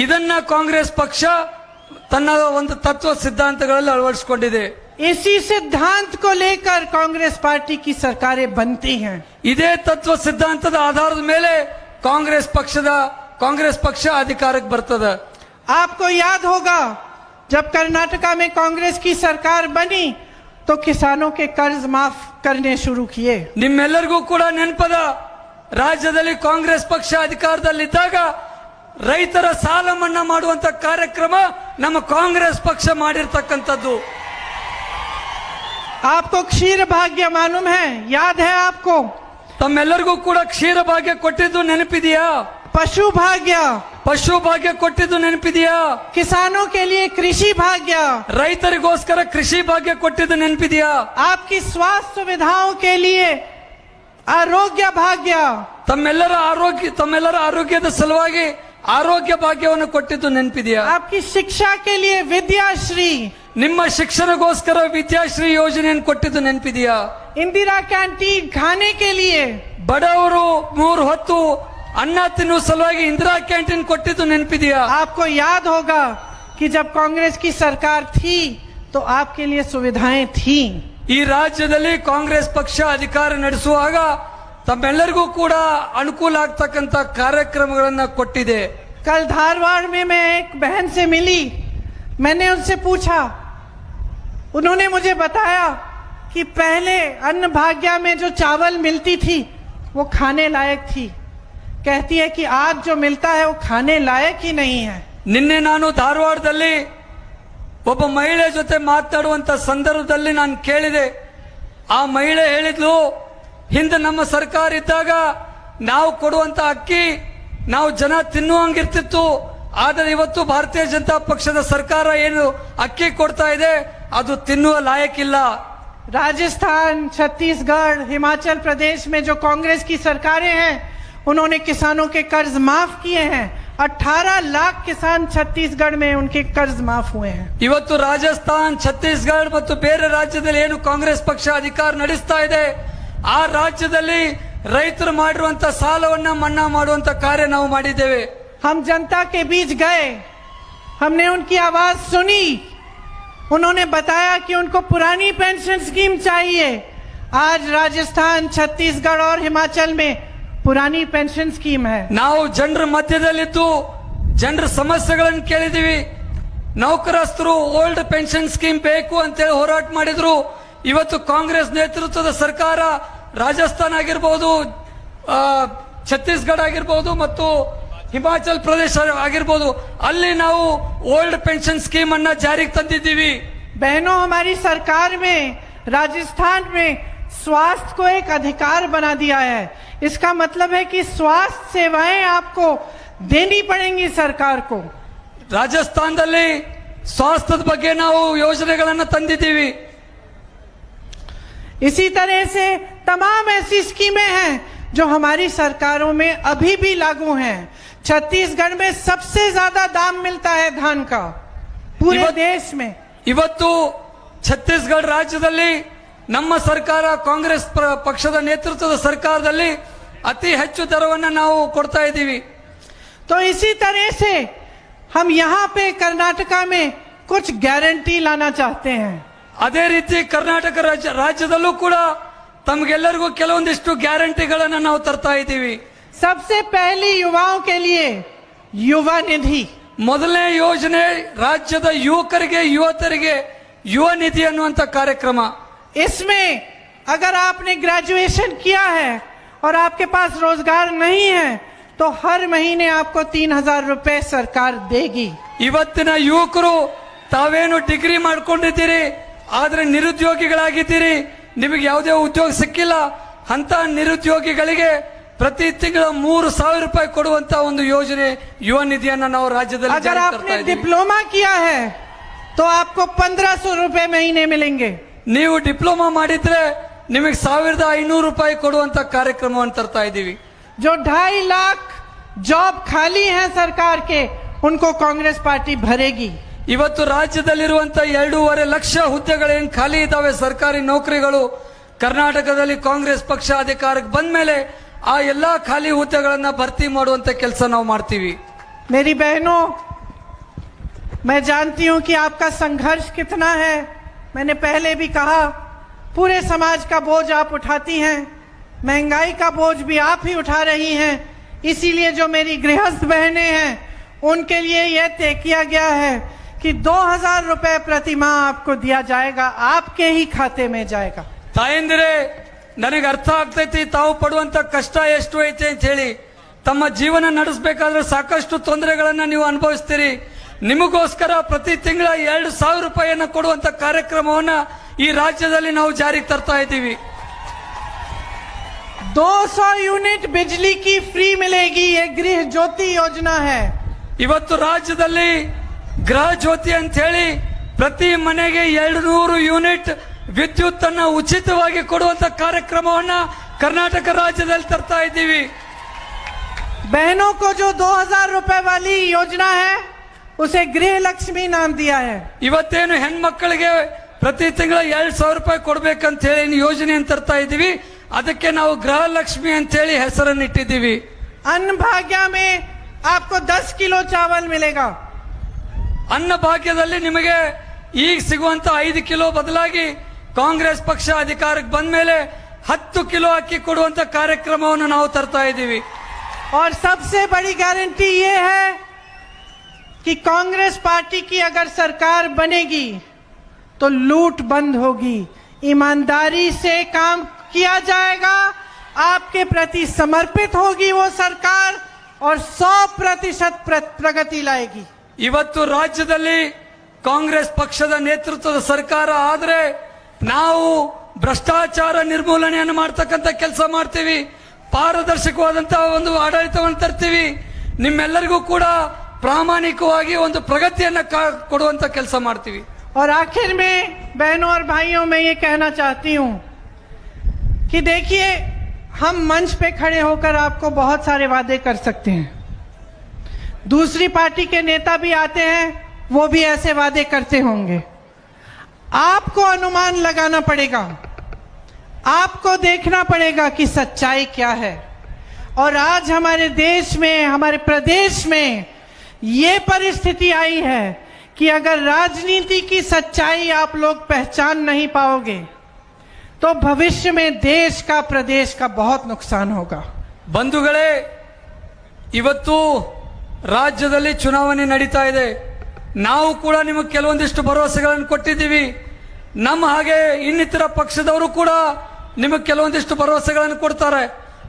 ಇದನ್ನ ಕಾಂಗ್ರೆಸ್ ಪಕ್ಷ ತನ್ನ ಒಂದು ತತ್ವ ಸಿದ್ಧಾಂತಗಳಲ್ಲಿ ಅಳವಡಿಸಿಕೊಂಡಿದೆ. इसी सिद्धांत को लेकर कांग्रेस पार्टी की सरकारें बनती हैं. ಇದೇ ತತ್ವ ಸಿದ್ಧಾಂತದ ಆಧಾರದ ಮೇಲೆ ಕಾಂಗ್ರೆಸ್ ಪಕ್ಷ ಅಧಿಕಾರಕ್ಕೆ ಬರ್ತದೆ. आपको याद होगा जब कर्नाटका में कांग्रेस की सरकार बनी तो किसानों के कर्ज माफ करने शुरू किए. ನಿಮ್ಮೆಲ್ಲರಿಗೂ ಕೂಡ ನೆನಪದ, ರಾಜ್ಯದಲ್ಲಿ ಕಾಂಗ್ರೆಸ್ ಪಕ್ಷ ಅಧಿಕಾರದಲ್ಲಿದ್ದಾಗ ರೈತರ ಸಾಲ ಮನ್ನಾ ಮಾಡುವಂತ ಕಾರ್ಯಕ್ರಮ ನಮ್ಮ ಕಾಂಗ್ರೆಸ್ ಪಕ್ಷ ಮಾಡಿರ್ತಕ್ಕಂಥದ್ದು. आपको क्षीर भाग्य मालूम है, याद है आपको? ತಮ್ಮೆಲ್ಲರಿಗೂ ಕೂಡ ಕ್ಷೀರ ಭಾಗ್ಯ ಕೊಟ್ಟಿದ್ದು ನೆನಪಿದೆಯಾ? पशु भाग्य, ಪಶು ಭಾಗ್ಯ ಕೊಟ್ಟಿದ್ದು ನೆನಪಿದೆಯಾ? किसानों के लिए कृषि भाग्य, ರೈತರಿಗೋಸ್ಕರ ಕೃಷಿ ಭಾಗ್ಯ ಕೊಟ್ಟಿದ್ದು ನೆನಪಿದೆಯಾ? आपकी स्वास्थ्य सुविधाओं के लिए आरोग्य भाग्य, ತಮ್ಮೆಲ್ಲರ ಆರೋಗ್ಯದ ಸಲುವಾಗಿ ಆರೋಗ್ಯ ಭಾಗ್ಯವನ್ನು ಕೊಟ್ಟಿದ್ದು ನೆನಪಿದೆಯಾ? आपकी शिक्षा के लिए विद्याश्री, ನಿಮ್ಮ ಶಿಕ್ಷಣಗೋಸ್ಕರ ವಿದ್ಯಾಶ್ರೀ ಯೋಜನೆಯನ್ನು ಕೊಟ್ಟಿದ್ದು ನೆನಪಿದೆಯಾ? इंदिरा कैंटीन खाने के लिए, ಬಡವರು 3 ಹೊತ್ತು ಅನ್ನ ತಿನ್ನುವ ಸಲುವಾಗಿ ಇಂದಿರಾ ಕ್ಯಾಂಟೀನ್ ಕೊಟ್ಟಿದ್ದು ನೆನಪಿದೆಯಾ? आपको याद होगा कि जब कांग्रेस की सरकार थी तो आपके लिए सुविधाएं थी. ಈ ರಾಜ್ಯದಲ್ಲಿ ಕಾಂಗ್ರೆಸ್ ಪಕ್ಷ ಅಧಿಕಾರ ನಡೆಸುವಾಗ ತಮ್ಮೆಲ್ಲರಿಗೂ ಕೂಡ ಅನುಕೂಲ ಆಗ್ತಕ್ಕಂತ ಕಾರ್ಯಕ್ರಮಗಳನ್ನ ಕೊಟ್ಟಿದೆ. कल धारवाड़ में मैं एक बहन से मिली, मैंने उनसे पूछा, उन्होंने मुझे बताया कि पहले अन्न भाग्य में जो चावल मिलती थी वो खाने लायक थी. कहती है कि आज जो मिलता है वो खाने लायक ही नहीं है. ನಿನ್ನೆ ನಾನು ಧಾರವಾಡದಲ್ಲಿ ಒಬ್ಬ ಮಹಿಳೆ ಜೊತೆ ಮಾತನಾಡುವಂತ ಸಂದರ್ಭದಲ್ಲಿ ನಾನು ಕೇಳಿದೆ. ಆ ಮಹಿಳೆ ಹೇಳಿದ್ಲು, ಹಿಂದೆ ನಮ್ಮ ಸರ್ಕಾರ ಇದ್ದಾಗ ನಾವು ಕೊಡುವಂತ ಅಕ್ಕಿ ನಾವು ಜನ ತಿನ್ನುವಂಗಿರ್ತಿತ್ತು, ಆದರೆ ಇವತ್ತು ಭಾರತೀಯ ಜನತಾ ಪಕ್ಷದ ಸರ್ಕಾರ ಏನು ಅಕ್ಕಿ ಕೊಡ್ತಾ ಇದೆ ಅದು ತಿನ್ನುವ ಲಾಯಕ್ಕಿಲ್ಲ. राजस्थान, छत्तीसगढ़, हिमाचल प्रदेश में जो कांग्रेस की सरकारें हैं उन्होंने किसानों के कर्ज माफ किए हैं. 18 लाख किसान छत्तीसगढ़ में उनके कर्ज माफ हुए हैं. ಇವತ್ತು ರಾಜಸ್ಥಾನ್, ಛತ್ತೀಸ್ಗಢ ಮತ್ತು ಬೇರೆ ರಾಜ್ಯದಲ್ಲಿ ಏನು ಕಾಂಗ್ರೆಸ್ ಪಕ್ಷ ಅಧಿಕಾರ ನಡೆಸ್ತಾ ಇದೆ ಆ ರಾಜ್ಯದಲ್ಲಿ ರೈತರು ಮಾಡಿರುವಂತ ಸಾಲವನ್ನ ಮನ್ನಾ ಮಾಡುವಂತ ಕಾರ್ಯ ನಾವು ಮಾಡಿದ್ದೇವೆ. हम जनता के बीच गए, हमने उनकी आवाज सुनी. उन्होंने बताया कि उनको पुरानी पेंशन स्कीम चाहिए. आज राजस्थान, छत्तीसगढ़ और हिमाचल में पुरानी पेंशन स्कीम है. ನಾವು ಜನರ ಮಧ್ಯದಲ್ಲಿದ್ದು ಜನರ ಸಮಸ್ಯೆಗಳನ್ನು ಕೇಳಿದೀವಿ. ನೌಕರಸ್ಥರು ಓಲ್ಡ್ ಪೆನ್ಷನ್ ಸ್ಕೀಮ್ ಬೇಕು ಅಂತೇಳಿ ಹೋರಾಟ ಮಾಡಿದ್ರು. ಇವತ್ತು ಕಾಂಗ್ರೆಸ್ ನೇತೃತ್ವದ ಸರ್ಕಾರ ರಾಜಸ್ಥಾನ ಆಗಿರ್ಬೋದು, ಛತ್ತೀಸ್ಗಢ ಆಗಿರ್ಬೋದು ಮತ್ತು ಹಿಮಾಚಲ್ ಪ್ರದೇಶ ಆಗಿರ್ಬೋದು, ಅಲ್ಲಿ ನಾವು ಓಲ್ಡ್ ಪೆನ್ಷನ್ ಸ್ಕೀಮ್ ಅನ್ನ ಜಾರಿಗೆ ತಂದಿದ್ದೀವಿ. बहनों, हमारी सरकार में राजस्थान में स्वास्थ्य को एक अधिकार बना दिया है. इसका मतलब है कि स्वास्थ्य सेवाएं आपको देनी पड़ेंगी सरकार को. ರಾಜಸ್ಥಾನದಲ್ಲಿ ಸ್ವಾಸ್ಥ್ಯದ ಬಗ್ಗೆ ನಾವು ಯೋಜನೆಗಳನ್ನು ತಂದಿದ್ದೀವಿ. इसी तरह से तमाम ऐसी स्कीमें हैं जो हमारी सरकारों में अभी भी लागू हैं. छत्तीसगढ़ में सबसे ज्यादा दाम मिलता है धान का. पूरे ಇವತ್ತು- देश में। ಇವತ್ತು ಛತ್ತೀಸ್ಗಢ ರಾಜ್ಯದಲ್ಲಿ ನಮ್ಮ ಸರ್ಕಾರ ಕಾಂಗ್ರೆಸ್ ಪಕ್ಷದ ನೇತೃತ್ವದ ಸರ್ಕಾರದಲ್ಲಿ ಅತಿ ಹೆಚ್ಚು ದರವನ್ನು ನಾವು ಕೊಡ್ತಾ ಇದ್ದೀವಿ। तो इसी तरह से हम यहाँ पे कर्नाटका में कुछ गारंटी लाना चाहते हैं। ಅದೇ ರೀತಿ ಕರ್ನಾಟಕ ರಾಜ್ಯದಲ್ಲೂ ಕೂಡ ತಮಗೆಲ್ಲರಿಗೂ ಕೆಲವೊಂದಿಷ್ಟು ಗ್ಯಾರಂಟಿಗಳನ್ನು ನಾವು ತರ್ತಾ ಇದ್ದೀವಿ। सबसे पहली युवाओं के लिए युवा निधि, ಮೊದಲನೇ ಯೋಜನೆ ರಾಜ್ಯದ ಯುವಕರಿಗೆ ಯುವತರಿಗೆ ಯುವ ನಿಧಿ ಅನ್ನುವಂತ ಕಾರ್ಯಕ್ರಮ। इसमें अगर आपने ग्रेजुएशन किया है और आपके पास रोजगार नहीं है तो हर महीने आपको 3,000 रुपए सरकार देगी। ಇವತ್ತಿನ ಯುವಕರು ತಾವೇನು ಡಿಗ್ರಿ ಮಾಡ್ಕೊಂಡಿದ್ದೀರಿ ಆದ್ರೆ ನಿರುದ್ಯೋಗಿಗಳಾಗಿದ್ದೀರಿ, ನಿಮಗೆ ಯಾವುದೇ ಉದ್ಯೋಗ ಸಿಕ್ಕಿಲ್ಲ, ಅಂತ ನಿರುದ್ಯೋಗಿಗಳಿಗೆ ಪ್ರತಿ ತಿಂಗಳ 3,000 ರೂಪಾಯಿ ಕೊಡುವಂತ ಒಂದು ಯೋಜನೆ ಯುವ ನಿಧಿಯನ್ನ ನಾವು ರಾಜ್ಯದಲ್ಲಿ अगर ಜಾರಿಗೆ आपने ತರ್ತಾ ಇದ್ದೀವಿ। डिप्लोमा किया है तो आपको 1,500 रुपए महीने मिलेंगे। ನೀವು ಡಿಪ್ಲೊಮಾ ಮಾಡಿದ್ರೆ ನಿಮಗೆ 1,500 ರೂಪಾಯಿ ಕೊಡುವಂತ ಕಾರ್ಯಕ್ರಮವನ್ನು ತರ್ತಾ ಇದ್ದೀವಿ। जो 2.5 लाख जॉब खाली हैं सरकार के, उनको कांग्रेस पार्टी भरेगी। ಇವತ್ತು ರಾಜ್ಯದಲ್ಲಿರುವಂತ 2.5 ಲಕ್ಷ ಹುದ್ದೆಗಳೇನು ಖಾಲಿ ಇದ್ದಾವೆ ಸರ್ಕಾರಿ ನೌಕರಿಗಳು, ಕರ್ನಾಟಕದಲ್ಲಿ ಕಾಂಗ್ರೆಸ್ ಪಕ್ಷ ಅಧಿಕಾರಕ್ಕೆ ಬಂದ ಮೇಲೆ ಆ ಎಲ್ಲಾ ಖಾಲಿ ಹುದ್ದೆಗಳನ್ನ ಭರ್ತಿ ಮಾಡುವಂತ ಕೆಲಸ ನಾವು ಮಾಡ್ತೀವಿ। मेरी बहनों, मैं जानती हूं कि आपका संघर्ष कितना है। मैंने पहले भी कहा, पूरे समाज का बोझ आप उठाती हैं, महंगाई का बोझ भी आप ही उठा रही हैं। इसीलिए जो मेरी गृहस्थ बहनें हैं उनके लिए यह तय किया गया है कि 2,000 रुपए प्रति माह आपको दिया जाएगा, आपके ही खाते में जाएगा। ತಾಯಂದಿರೇ, ನನಗೆ ಅರ್ಥ ಆಗ್ತೈತಿ ತಾವು ಪಡುವಂತ ಕಷ್ಟ ಎಷ್ಟು ಐತೆ ಅಂತ ಹೇಳಿ। ತಮ್ಮ ಜೀವನ ನಡೆಸಬೇಕಾದ್ರೆ ಸಾಕಷ್ಟು ತೊಂದರೆಗಳನ್ನ ನೀವು ಅನುಭವಿಸ್ತೀರಿ। ನಿಮಗೋಸ್ಕರ ಪ್ರತಿ ತಿಂಗಳ 2,000 ರೂಪಾಯಿಯನ್ನ ಕೊಡುವಂತ ಕಾರ್ಯಕ್ರಮವನ್ನ ಈ ರಾಜ್ಯದಲ್ಲಿ ನಾವು ಜಾರಿಗೆ ತರ್ತಾ ಇದ್ದೀವಿ। 200 यूनिट बिजली की फ्री मिलेगी, ये गृह ज्योति योजना है। ಇವತ್ತು ರಾಜ್ಯದಲ್ಲಿ ಗೃಹ ಜ್ಯೋತಿ ಅಂತ ಹೇಳಿ ಪ್ರತಿ ಮನೆಗೆ 200 ಯೂನಿಟ್ ವಿದ್ಯುತ್ ಅನ್ನ ಉಚಿತವಾಗಿ ಕೊಡುವಂತ ಕಾರ್ಯಕ್ರಮವನ್ನ ಕರ್ನಾಟಕ ರಾಜ್ಯದಲ್ಲಿ ತರ್ತಾ ಇದ್ದೀವಿ। बहनों को जो 2,000 रुपए वाली योजना है उसे गृह लक्ष्मी नाम दिया है। ಇವತ್ತೇನು ಹೆಣ್ಮಕ್ಕಳಿಗೆ ಪ್ರತಿ ತಿಂಗಳ 2,000 ರೂಪಾಯಿ ಕೊಡ್ಬೇಕಂತ ಹೇಳಿ ಯೋಜನೆಯನ್ನು ತರ್ತಾ ಇದ್ದೀವಿ, ಅದಕ್ಕೆ ನಾವು ಗೃಹ ಲಕ್ಷ್ಮಿ ಅಂತ ಹೇಳಿ ಹೆಸರನ್ನು ಇಟ್ಟಿದ್ದೀವಿ। अन्न भाग्य में आपको 10 किलो चावल मिलेगा। ಅನ್ನ ಭಾಗ್ಯದಲ್ಲಿ ನಿಮಗೆ ಈಗ ಸಿಗುವಂತ 5 ಕಿಲೋ ಬದಲಾಗಿ ಕಾಂಗ್ರೆಸ್ ಪಕ್ಷ ಅಧಿಕಾರಕ್ಕೆ ಬಂದ ಮೇಲೆ 10 ಕಿಲೋ ಅಕ್ಕಿ ಕೊಡುವಂತ ಕಾರ್ಯಕ್ರಮವನ್ನು ನಾವು ತರ್ತಾ ಇದ್ದೀವಿ। और सबसे बड़ी गारंटी ये है कि कांग्रेस पार्टी की अगर सरकार बनेगी तो लूट बंद होगी, ईमानदारी से काम किया जाएगा, आपके प्रति समर्पित होगी वो सरकार और 100% प्रगति लाएगी। ಇವತ್ತು ರಾಜ್ಯದಲ್ಲಿ ಕಾಂಗ್ರೆಸ್ ಪಕ್ಷದ ನೇತೃತ್ವದ ಸರ್ಕಾರ ಆದ್ರೆ ನಾವು ಭ್ರಷ್ಟಾಚಾರ ನಿರ್ಮೂಲನೆಯನ್ನು ಮಾಡ್ತಕ್ಕಂಥ ಕೆಲಸ ಮಾಡ್ತೀವಿ, ಪಾರದರ್ಶಕವಾದಂತಹ ಒಂದು ಆಡಳಿತವನ್ನು ತರ್ತೀವಿ, ನಿಮ್ಮೆಲ್ಲರಿಗೂ ಕೂಡ ಪ್ರಾಮಾಣಿಕವಾಗಿ ಒಂದು ಪ್ರಗತಿಯನ್ನ ಕೊಡುವಂತ ಕೆಲಸ ಮಾಡ್ತೀವಿ। और आखिर में बहनों और भाइयों मैं ये कहना चाहती हूं कि देखिए, हम मंच पे खड़े होकर आपको बहुत सारे वादे कर सकते हैं, दूसरी पार्टी के नेता भी आते हैं, वो भी ऐसे वादे करते होंगे। आपको अनुमान लगाना पड़ेगा, आपको देखना पड़ेगा कि सच्चाई क्या है। और आज हमारे देश में, हमारे प्रदेश में ये परिस्थिति आई है कि अगर राजनीति की सच्चाई आप लोग पहचान नहीं पाओगे तो भविष्य में देश का, प्रदेश का बहुत नुकसान होगा। ಬಂಧುಗಳೇ, ಇವತ್ತು ರಾಜ್ಯದಲ್ಲಿ ಚುನಾವಣೆ ನಡೀತಾ ಇದೆ, ನಾವು ಕೂಡ ನಿಮಗೆ ಕೆಲವೊಂದಿಷ್ಟು ಭರವಸೆಗಳನ್ನು ಕೊಟ್ಟಿದ್ದೀವಿ, ನಮ್ಮ ಹಾಗೆ ಇನ್ನಿತರ ಪಕ್ಷದವರು ಕೂಡ ನಿಮಗೆ ಕೆಲವೊಂದಿಷ್ಟು ಭರವಸೆಗಳನ್ನು ಕೊಡ್ತಾರೆ।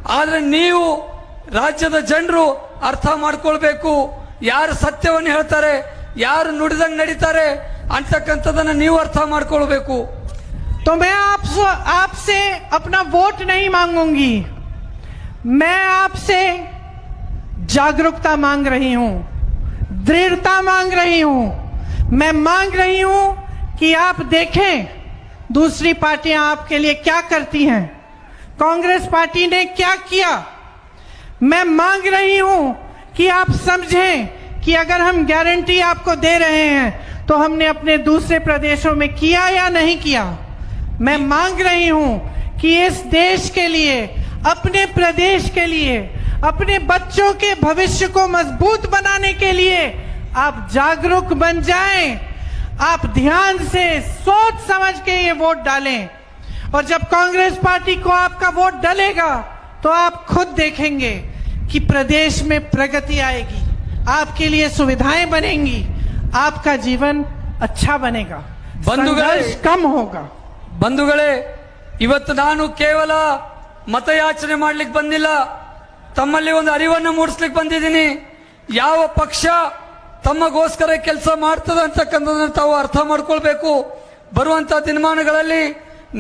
ಆದ್ರೆ ನೀವು ರಾಜ್ಯದ ಜನರು ಅರ್ಥ ಮಾಡ್ಕೊಳ್ಬೇಕು, ಯಾರು ಸತ್ಯವನ್ನು ಹೇಳ್ತಾರೆ, ಯಾರು ನುಡಿದಂಗೆ ನಡೀತಾರೆ ಅಂತಕ್ಕಂಥದನ್ನ ನೀವು ಅರ್ಥ ಮಾಡ್ಕೊಳ್ಬೇಕು। तो मैं आपसे अपना वोट नहीं मांगूंगी, मैं आपसे जागरूकता मांग रही हूं, दृढ़ता मांग रही हूं। मैं मांग रही हूं कि आप देखें दूसरी पार्टियां आपके लिए क्या करती हैं, कांग्रेस पार्टी ने क्या किया। मैं मांग रही हूं कि आप समझें कि अगर हम गारंटी आपको दे रहे हैं तो हमने अपने दूसरे प्रदेशों में किया या नहीं किया। मैं मांग रही हूं कि इस देश के लिए, अपने प्रदेश के लिए, अपने बच्चों के भविष्य को मजबूत बनाने के लिए आप जागरूक बन जाएं। आप ध्यान से सोच समझ के ये वोट डालें, और जब कांग्रेस पार्टी को आपका वोट डलेगा तो आप खुद देखेंगे कि प्रदेश में प्रगति आएगी, आपके लिए सुविधाएं बनेंगी, आपका जीवन अच्छा बनेगा, संघर्ष कम होगा। ಬಂಧುಗಳೇ, ಇವತ್ತು ನಾನು ಕೇವಲ ಮತಯಾಚನೆ ಮಾಡ್ಲಿಕ್ಕೆ ಬಂದಿಲ್ಲ, ತಮ್ಮಲ್ಲಿ ಒಂದು ಅರಿವನ್ನು ಮೂಡಿಸ್ಲಿಕ್ಕೆ ಬಂದಿದ್ದೀನಿ. ಯಾವ ಪಕ್ಷ ತಮ್ಮಗೋಸ್ಕರ ಕೆಲಸ ಮಾಡ್ತದೆ ಅಂತಕ್ಕಂಥದ್ದನ್ನು ತಾವು ಅರ್ಥ ಮಾಡ್ಕೊಳ್ಬೇಕು. ಬರುವಂತ ದಿನಮಾನಗಳಲ್ಲಿ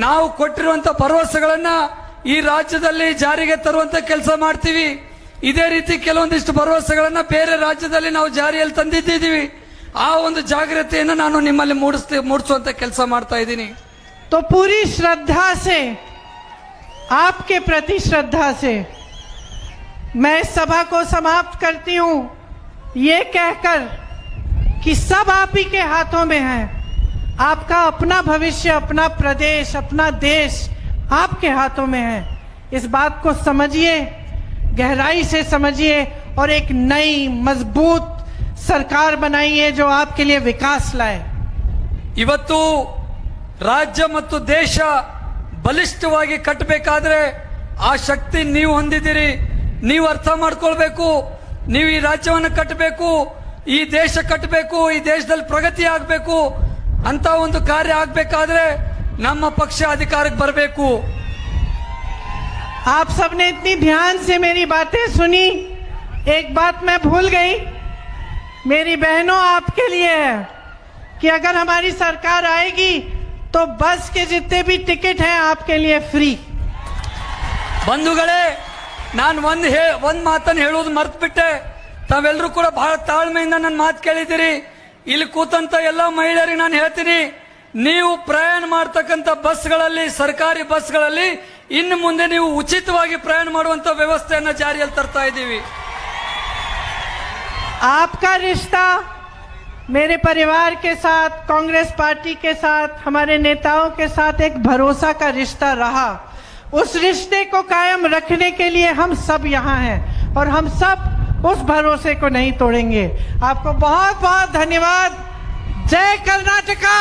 ನಾವು ಕೊಟ್ಟಿರುವಂತ ಭರವಸೆಗಳನ್ನ ಈ ರಾಜ್ಯದಲ್ಲಿ ಜಾರಿಗೆ ತರುವಂತ ಕೆಲಸ ಮಾಡ್ತೀವಿ. ಇದೇ ರೀತಿ ಕೆಲವೊಂದಿಷ್ಟು ಭರವಸೆಗಳನ್ನ ಬೇರೆ ರಾಜ್ಯದಲ್ಲಿ ನಾವು ಜಾರಿಯಲ್ಲಿ ತಂದಿದ್ದೀವಿ. ಆ ಒಂದು ಜಾಗೃತಿಯನ್ನು ನಾನು ನಿಮ್ಮಲ್ಲಿ ಮೂಡಿಸುವಂತ ಕೆಲಸ ಮಾಡ್ತಾ ಇದ್ದೀನಿ. तो पूरी श्रद्धा से, आपके प्रति श्रद्धा से मैं इस सभा को समाप्त करती हूं, ये कहकर कि सब आप ही के हाथों में है। आपका अपना भविष्य, अपना प्रदेश, अपना देश आपके हाथों में है। इस बात को समझिए, गहराई से समझिए, और एक नई मजबूत सरकार बनाइए जो आपके लिए विकास लाए। ಇವತ್ತು ರಾಜ್ಯ ಮತ್ತು ದೇಶ ಬಲಿಷ್ಠವಾಗಿ ಕಟ್ಟಬೇಕಾದ್ರೆ ಆ ಶಕ್ತಿ ನೀವು ಹೊಂದಿದ್ದೀರಿ. ನೀವು ಅರ್ಥ ಮಾಡ್ಕೊಳ್ಬೇಕು. ನೀವು ಈ ರಾಜ್ಯವನ್ನು ಕಟ್ಟಬೇಕು, ಈ ದೇಶ ಕಟ್ಟಬೇಕು, ಈ ದೇಶದಲ್ಲಿ ಪ್ರಗತಿ ಆಗಬೇಕು ಅಂತ ಒಂದು ಕಾರ್ಯ ಆಗಬೇಕಾದ್ರೆ ನಮ್ಮ ಪಕ್ಷ ಅಧಿಕಾರಕ್ಕೆ ಬರಬೇಕು. आप सबने इतनी ध्यान से मेरी बातें सुनी। एक बात मैं भूल गई, मेरी बहनों, आपके लिए है कि अगर हमारी सरकार आएगी तो बस के जितने भी टिकट हैं आपके लिए फ्री। ಬಂಧುಗಳೇ, ನಾನು ಒಂದ್ ಮಾತನ್ನು ಹೇಳುವುದು ಮರ್ತು ಬಿಟ್ಟೆ. ತಾವೆಲ್ಲರೂ ಕೂಡ ಬಹಳ ತಾಳ್ಮೆಯಿಂದ ನನ್ನ ಮಾತು ಕೇಳಿದ್ದೀರಿ. ಇಲ್ಲಿ ಕೂತಂತ ಎಲ್ಲ ಮಹಿಳೆಯರಿಗೆ ನಾನು ಹೇಳ್ತೀನಿ, ನೀವು ಪ್ರಯಾಣ ಮಾಡ್ತಕ್ಕಂಥ ಬಸ್ಗಳಲ್ಲಿ, ಸರ್ಕಾರಿ ಬಸ್ಗಳಲ್ಲಿ ಇನ್ನು ಮುಂದೆ ನೀವು ಉಚಿತವಾಗಿ ಪ್ರಯಾಣ ಮಾಡುವಂತ ವ್ಯವಸ್ಥೆಯನ್ನ ಜಾರಿಯಲ್ಲಿ ತರ್ತಾ ಇದ್ದೀವಿ. आपका रिश्ता मेरे परिवार के साथ, कांग्रेस पार्टी के साथ, हमारे नेताओं के साथ एक भरोसा का रिश्ता रहा। उस रिश्ते को कायम रखने के लिए हम सब यहाँ हैं, और हम सब उस भरोसे को नहीं तोड़ेंगे। आपको बहुत बहुत धन्यवाद। जय कर्नाटका।